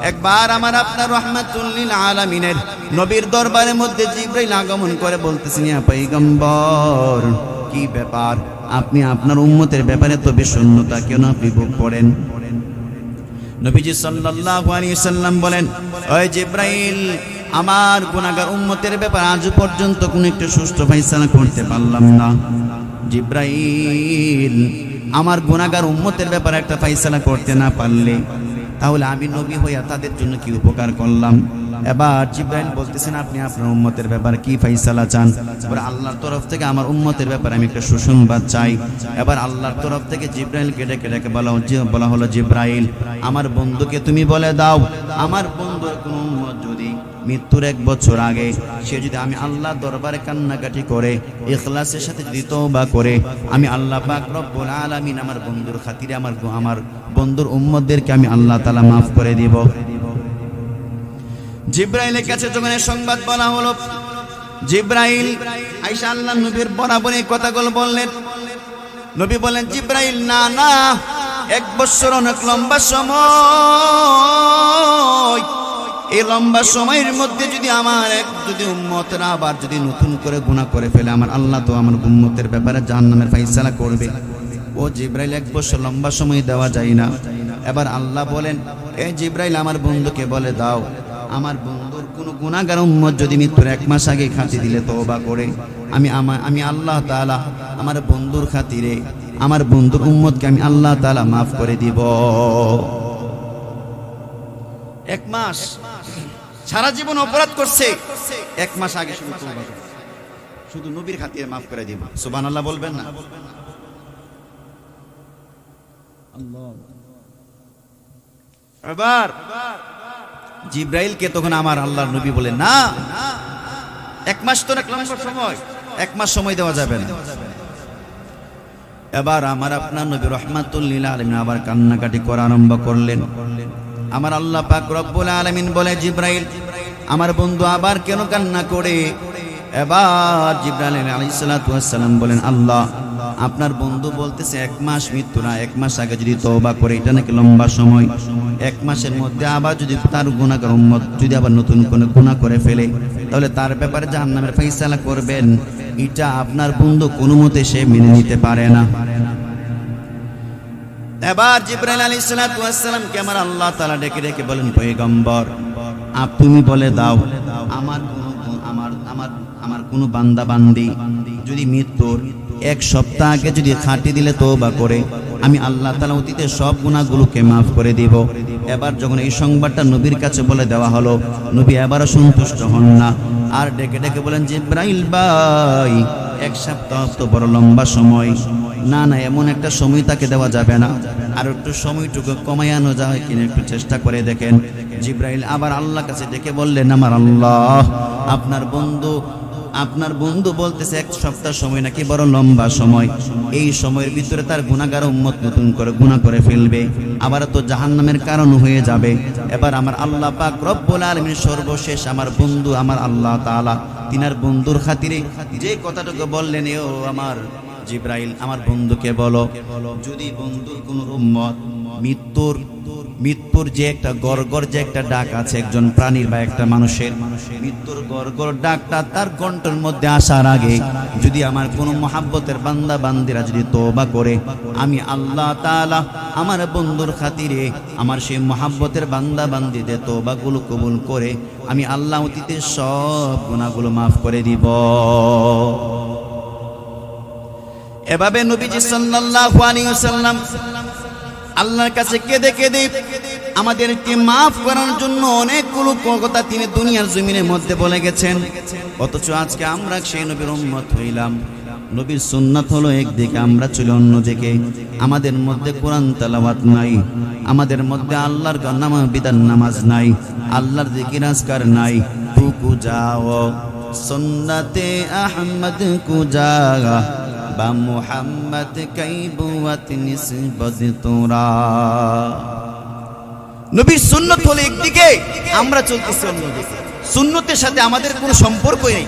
একবার আমার আপনার রাহমাতুল লিল আলামিনের নবীর দরবারের মধ্যে জিবরাইল আগমন করে বলতেছেন, ইয়া পয়গম্বর, কি ব্যাপার, আপনি আপনার উম্মতের ব্যাপারে তো বিষণ্ণতা কেন আপনি ভোগ করেন? নবীজি সাল্লাল্লাহু আলাইহি সাল্লাম বলেন, ওই জিবরাইল, আমার গুনাহগার উম্মতের ব্যাপারে আজ পর্যন্ত কোনো একটা সুষ্ঠু ফয়সালা করতে পারলাম না। জিবরাইল, আমার গুনাহগার উম্মতের ব্যাপারে একটা ফয়সালা করতে না পারলে তাহলে আমি নবী হইয়া তাদের জন্য কি উপকার করলাম? এবার জিবরাইল বলতেছেন, আপনি আপনার উম্মতের ব্যাপারে কি ফয়সালা চান? এবার আল্লাহর তরফ থেকে আমার উম্মতের ব্যাপারে আমি একটা সুসংবাদ চাই। এবার আল্লাহর তরফ থেকে জিবরাইলকে ডেকে বলা হলো, জিবরাইল, আমার বন্ধুকে তুমি বলে দাও, আমার বন্ধুর কোন উম্মত যদি মৃত্যুর 1 বছর আগে সে যদি আমি আল্লাহ দরবারে কান্নাকাটি করে ইখলাসের সাথে যদি তওবা করে, আমি আল্লাহ পাক রব্বুল আলামিন আমার বন্ধুর খাতিরে আমার বন্ধুর উম্মতদেরকে আমি আল্লাহ তাআলা মাফ করে দিব। জিবরাইলের কাছে যখন এই সংবাদ বলা হলো, জিবরাইল আয়েশা আল্লাহ নবীর বরাবর এই কথাগুলো বললেন। নবী বলেন, জিবরাইল না না, 1 বছর অনেক লম্বা সময়। এই লম্বা সময়ের মধ্যে যদি আমার যদি উম্মতরা আবার যদি নতুন করে গুনাহ করে ফেলে, আমার আল্লাহ তো আমার উম্মতের ব্যাপারে জাহান্নামের ফায়সালা করবে। ও জিবরাইল, 1 বছর লম্বা সময় দেওয়া যায় না। এবার আল্লাহ বলেন, এই জিবরাইল আমার বন্ধুকে বলে দাও, আমার বন্ধুর কোনো গুনাহগার উম্মত যদি মৃত্যুর 1 মাস আগে খাঁটি দিলে তওবা করে, আমি আল্লাহ তাআলা আমার বন্ধুর খাতিরে আমার বন্ধুর উম্মতকে আমি আল্লাহ তাআলা মাফ করে দিব। 1 মাস সারা জীবন অপরাধ করছে, 1 মাস আগে শুধু তওবা করে, শুধু নবীর খাতিরে মাফ করে দিব। সুবহানাল্লাহ বলবেন না? এবার জিবরাইলকে তখন আমার আল্লাহর নবী বলে, না, 1 মাস তো লম্বা সময়, 1 মাস সময় দেওয়া যাবে না। এবার আমার আপনার নবী রাহমাতুল লিল আলামিন আবার কান্নাকাটি করা আরম্ভ করলেন। আমার আল্লাহ পাক রব্বুল আলামিন বলে, জিবরাইল আমার বন্ধু আবার কেন কান্না করে? এবার জিবরাইল আলাইহিস সালাতু ওয়াস সালাম বলেন, আল্লাহ আপনার বন্ধু বলতেছে 1 মাস মৃত্যু না, 1 মাস আগে যদি তওবা করে, এটা নাকি লম্বা সময়। 1 মাসের মধ্যে আবার যদি তার গুনাহগার উম্মত যদি আবার নতুন কোনো গুনাহ করে ফেলে, তাহলে তার ব্যাপারে জাহান্নামের ফয়সালা করবেন। এটা আপনার বন্ধু কোনো মতে সে মেনে নিতে পারে না। এবার জিবরাইল আলাইহিস সালাতু ওয়াস সালাম কে আমার আল্লাহ তাআলা ডেকে ডেকে বলেন, পয়গম্বর তুমি বলে দাও, আমার কোন বান্দা বান্দি যদি মৃত্যুর 1 সপ্তাহ আগে যদি খাঁটি দিলে তওবা করে, আমি আল্লাহ তাআলা অতীতে সব গুনাহগুলোকে মাফ করে দিব। এবার যখন এই সংবাদটা নবীর কাছে বলে দেওয়া হলো, নবী এবারও সন্তুষ্ট হন না, আর ডেকে ডেকে বলেন, জিবরাইল ভাই 1 সপ্তাহ তো বড় লম্বা সময়, না না এমন একটা সময় তাকে দেওয়া যাবে না, আর একটু সময়টুকু কমায়ানো যায় কিনা একটু চেষ্টা করে দেখেন। জিবরাইল আবার আল্লাহর কাছে ডেকে বললেন, আমার আল্লাহ আপনার বন্ধু বলতেছে 1 সপ্তাহ সময় নাকি বড় লম্বা সময়, এই সময়ের ভিতরে তার গুনাহগার উম্মত নতুন করে গুনাহ করে ফেলবে, আবার তো জাহান্নামের কারণ হয়ে যাবে। এবার আমার আল্লাহ পাক রব্বুল আলামিন সর্বশেষ আমার বন্ধু আমার আল্লাহ তাআলা তিনার বন্ধুর খাতিরে যে কথাটুকু বললেন, ও আমার জিবরাইল আমার বন্ধুকে বলো, যদি বন্ধুর কোন উম্মত মৃত্যুর যে একটা গড়গড় যে একটা ডাক আছে একজন প্রাণীর বা একটা মানুষের, মৃত্যুর গড়গড় ডাকটা তার কণ্ঠের মধ্যে আসার আগে যদি আমার কোনো মহাব্বতের বান্দা বান্দিরা যদি তওবা করে, আমি আল্লাহ তাআলা আমার বন্ধুর খাতিরে আমার সেই মহাব্বতের বান্দা বান্দিদের তওবাগুলো কবুল করে আমি আল্লাহ অতীতে সব গুনাহগুলো মাফ করে দিব। এভাবে নবীজি সাল্লাল্লাহু আলাইহি ওয়াসাল্লাম আল্লাহর কাছে কেঁদে কেঁদে আমাদেরকে মাফ করার জন্য অনেকগুলো কথা তিনি দুনিয়ার জমিনের মধ্যে বলে গেছেন। অথচ আজকে আমরা সেই নবীর উম্মত হইলাম, নবীর সুন্নাত হলো একদিকে, আমরা চলি অন্যদিকে। আমাদের মধ্যে কোরআন তেলাওয়াত নাই, আমাদের মধ্যে আল্লাহর বিধান নামাজ নাই, আল্লাহর জিকির আজকার নাই। টুকু যাও সুন্নতে আহমদ কুজা বা মুহাম্মদ কাইবুয়াত নিসবত তোরা। নবীর সুন্নত হলো একদিকে, আমরা চলতেছি অন্যদিকে। সুন্নতের সাথে আমাদের কোনো সম্পর্কই নেই,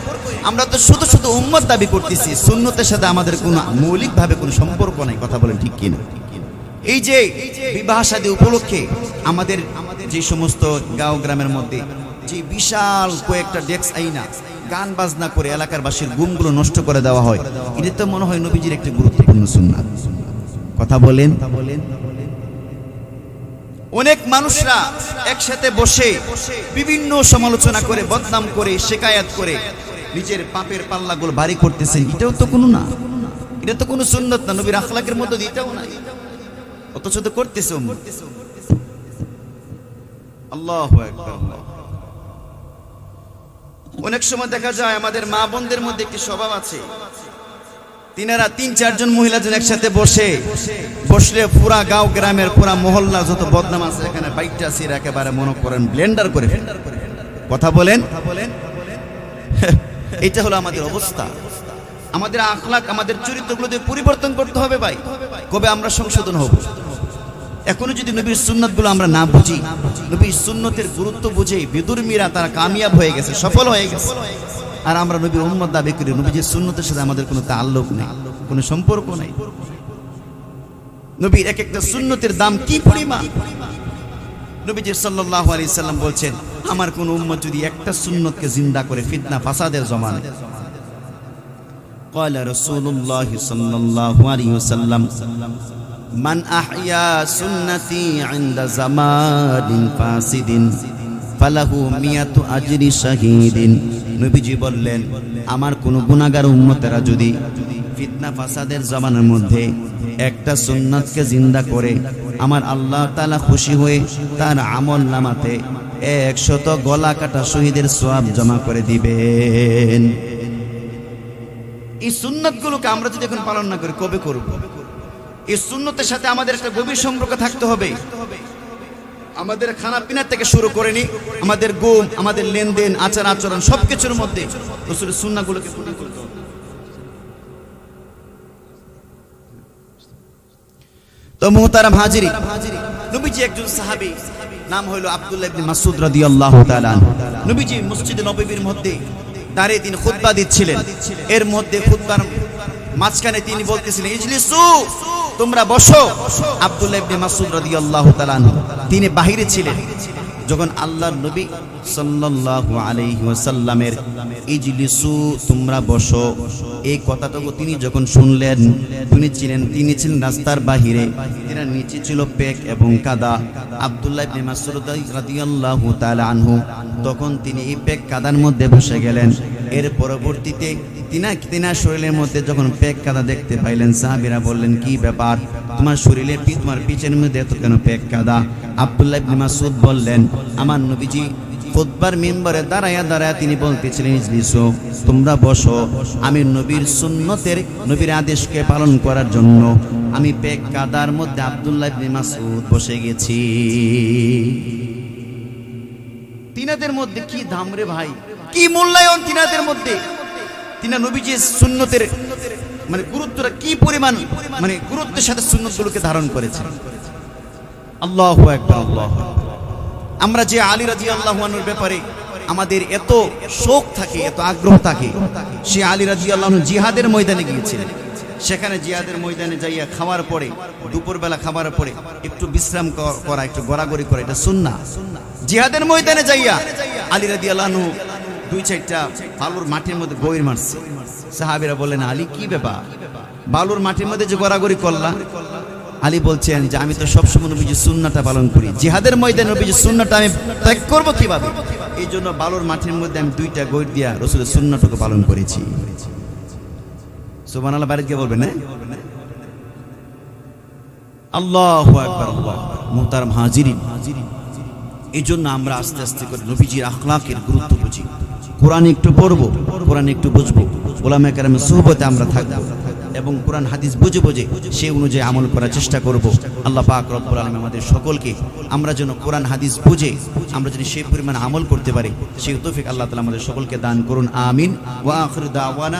আমরা তো শুধু শুধু উম্মত দাবি করতেছি, সুন্নতের সাথে আমাদের কোনো মৌলিকভাবে কোনো সম্পর্ক নাই। কথা বলেন ঠিক কিনা? এই যে বিবাহ শাদী উপলক্ষে আমাদের যে সমস্ত গাঁও গ্রামের মধ্যে যে বিশাল কয়েকটা ডেস্ক আইনা গান বাজনা করে এলাকার বাসীর ঘুমগুলো নষ্ট করে দেওয়া হয়, এটা তো মনে হয় নবীজির একটি গুরুত্বপূর্ণ সুন্নাত। কথা বলেন। অনেক মানুষরা একসাথে বসে বিভিন্ন সমালোচনা করে, বদনাম করে, শিকায়াত করে নিজের পাপের পাল্লাগুলো ভারী করতেছেন, এটাও তো কোনো না, এটা তো কোনো সুন্নাত না, নবীর আখলাকের মধ্যে এটাও না, অথচ তো করতেছে। আল্লাহু আকবার। অনেক সময় দেখা যায় আমাদের মা বোনদের মধ্যে একটি স্বভাব আছে, তিনারা 3-4 জন মহিলা জন একসাথে বসলে পুরা গাঁও গ্রামের পুরা মহল্লা যত বদনাম আছে এখানে বাইকটা সির একেবারে মনে করেন ব্লেন্ডার করে কথা বলেন। এটা হলো আমাদের অবস্থা। আমাদের আখলাক, আমাদের চরিত্রগুলোতে পরিবর্তন করতে হবে ভাই। কবে আমরা সংশোধন হব? এখনো যদি নবীর সুন্নতগুলো আমরা না বুঝি, নবীর সুন্নতের গুরুত্ব বুঝে বিদুর্মীরা তারা কামিয়াব হয়ে গেছে, সফল হয়ে গেছে, আর আমরা নবীর উম্মত দাবি করি, নবীর সুন্নতের সাথে আমাদের কোনো তাআল্লুক নেই, কোনো সম্পর্ক নেই। নবীর এক একটা সুন্নতের দাম কি পরিমাণ। নবীজি সাল্লাল্লাহু আলাইহি সাল্লাম বলছেন, আমার কোন উম্মত যদি একটা সুন্নতকে জিন্দা করে ফিতনা ফাসাদের জমানায়, قال رسول الله صلى الله عليه وسلم من أحيا سنتي عند زمان فاسد فله 100 أجر شهيد। নবীজি বললেন, আমার কোন গুনাহগার উম্মতেরা যদি ফিতনা ফাসাদের জমানার মধ্যে একটা সুন্নাতকে জিন্দা করে, আমার আল্লাহ তাআলা খুশি হয়ে তার আমল নামাতে 100 গলা কাটা শহীদের সওয়াব জমা করে দিবেন। এই সুন্নতগুলোকে আমরা যদি এখন পালন না করি, কবে করব? এই সুন্নতের সাথে আমাদের একটা গভীর সম্পর্ক থাকতে হবে। আমাদের খানা পিনা থেকে শুরু করে নি, আমাদের ঘুম, আমাদের লেনদেন, আচার আচরণ সবকিছুর মধ্যে রাসূলের সুন্নাহগুলোকে ফুটিয়ে তুলতে হবে। তো মুহতারাম হাজিরিন, নবীজি একজন সাহাবী, নাম হলো আব্দুল্লাহ ইবনে মাসউদ রাদিয়াল্লাহু তাআলা আনহু। নবীজি মসজিদে নববীর মধ্যে দাঁড়িয়ে তিনি খুতবা দিচ্ছিলেন। এর মধ্যে খুতবার মাঝখানে তিনি বলতেছিলেন, ইজলিসু, তোমরা বসো। আব্দুল্লাহ ইবনে মাসউদ রাদিয়াল্লাহু তাআলা আনহু তিনি বাহিরে ছিলেন। যখন আল্লাহর নবী সাল্লাল্লাহু আলাইহি ওয়াসাল্লামের ইজলিসু, তোমরা বসো, এই কথাটুকু তিনি যখন শুনলেন, তিনি ছিলেন রাস্তার বাহিরে, এর নিচে ছিল পেক এবং কাদা। আব্দুল্লাহ ইবনে মাসউদ রাদিয়াল্লাহু তাআলা আনহু তখন তিনি এই পেক কাদার মধ্যে বসে গেলেন। এর পরবর্তীতে তিনার শরীরের মধ্যে যখন পেক কাদা দেখতে পাইলেন, সাহাবীরা বললেন, কি ব্যাপার, তোমার শরীরে তোমার পিছের মধ্যে এত কেন পেক কাদা? আব্দুল্লাহ ইবনে মাসউদ বললেন, আমার নবীজি খুতবার মিম্বরে দাঁড়ায়া তিনি বলতেছিলেন, ইজলিসু, তোমরা বসো, আমি নবীর সুন্নতের, নবীর আদেশকে পালন করার জন্য আমি পেক কাদার মধ্যে আব্দুল্লাহ ইবনে মাসউদ বসে গেছি। তিনাদের মধ্যে কি দাম রে ভাই, কি মূল্যায়ন তিনাদের মধ্যে। তিনা নবীজির সুন্নতের মানে গুরুত্বটা কি পরিমাণ, মানে গুরুত্বের সাথে সুন্নতগুলোকে ধারণ করেছেন। আল্লাহু আকবার, আল্লাহু আকবার। আমরা যে আলী রাদিয়াল্লাহু আনহুর ব্যাপারে আমাদের এত শোক থাকে, এত আগ্রহ থাকে, সে আলী রাদিয়াল্লাহু আনহু জিহাদের ময়দানে গিয়েছিলেন। সেখানে জিহাদের ময়দানে যাইয়া খাওয়ার পরে, দুপুরবেলা খাবার পরে একটু বিশ্রাম করা, একটু গড়াগড়ি করা, এটা সুন্নাহ। জিহাদের ময়দানে যাইয়া আলী রাদিয়াল্লাহু আনহু 2-4টা বালুর মাটির মধ্যে গহির মারছে। সাহাবীরা বললেন, আলী কি ব্যাপার, বালুর মাটির মধ্যে যে গড়াগড়ি করলা? আলী বলছেন যে আমি তো সবসময় নবীজির সুন্নাহটা পালন করি, জিহাদের ময়দানে নবীজির সুন্নাহটা আমি ত্যাগ করব কিভাবে? এই জন্য বালুর মাটির মধ্যে আমি 2টা গহির দিয়া রাসূলের সুন্নাহটাকে পালন করেছি। সুবহানাল্লাহ, বাড়িতে গিয়ে বলবেন না? আল্লাহু আকবার, আল্লাহু আকবার। মুহতারাম হাজিরিন, এই জন্য আমরা আস্তে আস্তে করে নবীজির আখলাকের গুরুত্ব বুঝি, কোরআন একটু পড়বো, কোরআন একটু বুঝবো, উলামায়ে কেরামের সুহবতে আমরা থাকবো এবং কোরআন হাদিস বুঝে বুঝে সেই অনুযায়ী আমল করার চেষ্টা করব। আল্লাহ পাক রব্বুল আলামিন আমাদের সকলকে, আমরা যেন কোরআন হাদিস বুঝে আমরা যদি সেই পরিমাণ আমল করতে পারি, সেই তৌফিক আল্লাহ তাআলা আমাদের সকলকে দান করুন। আমিন। ওয়া আখিরু দাওয়ানা।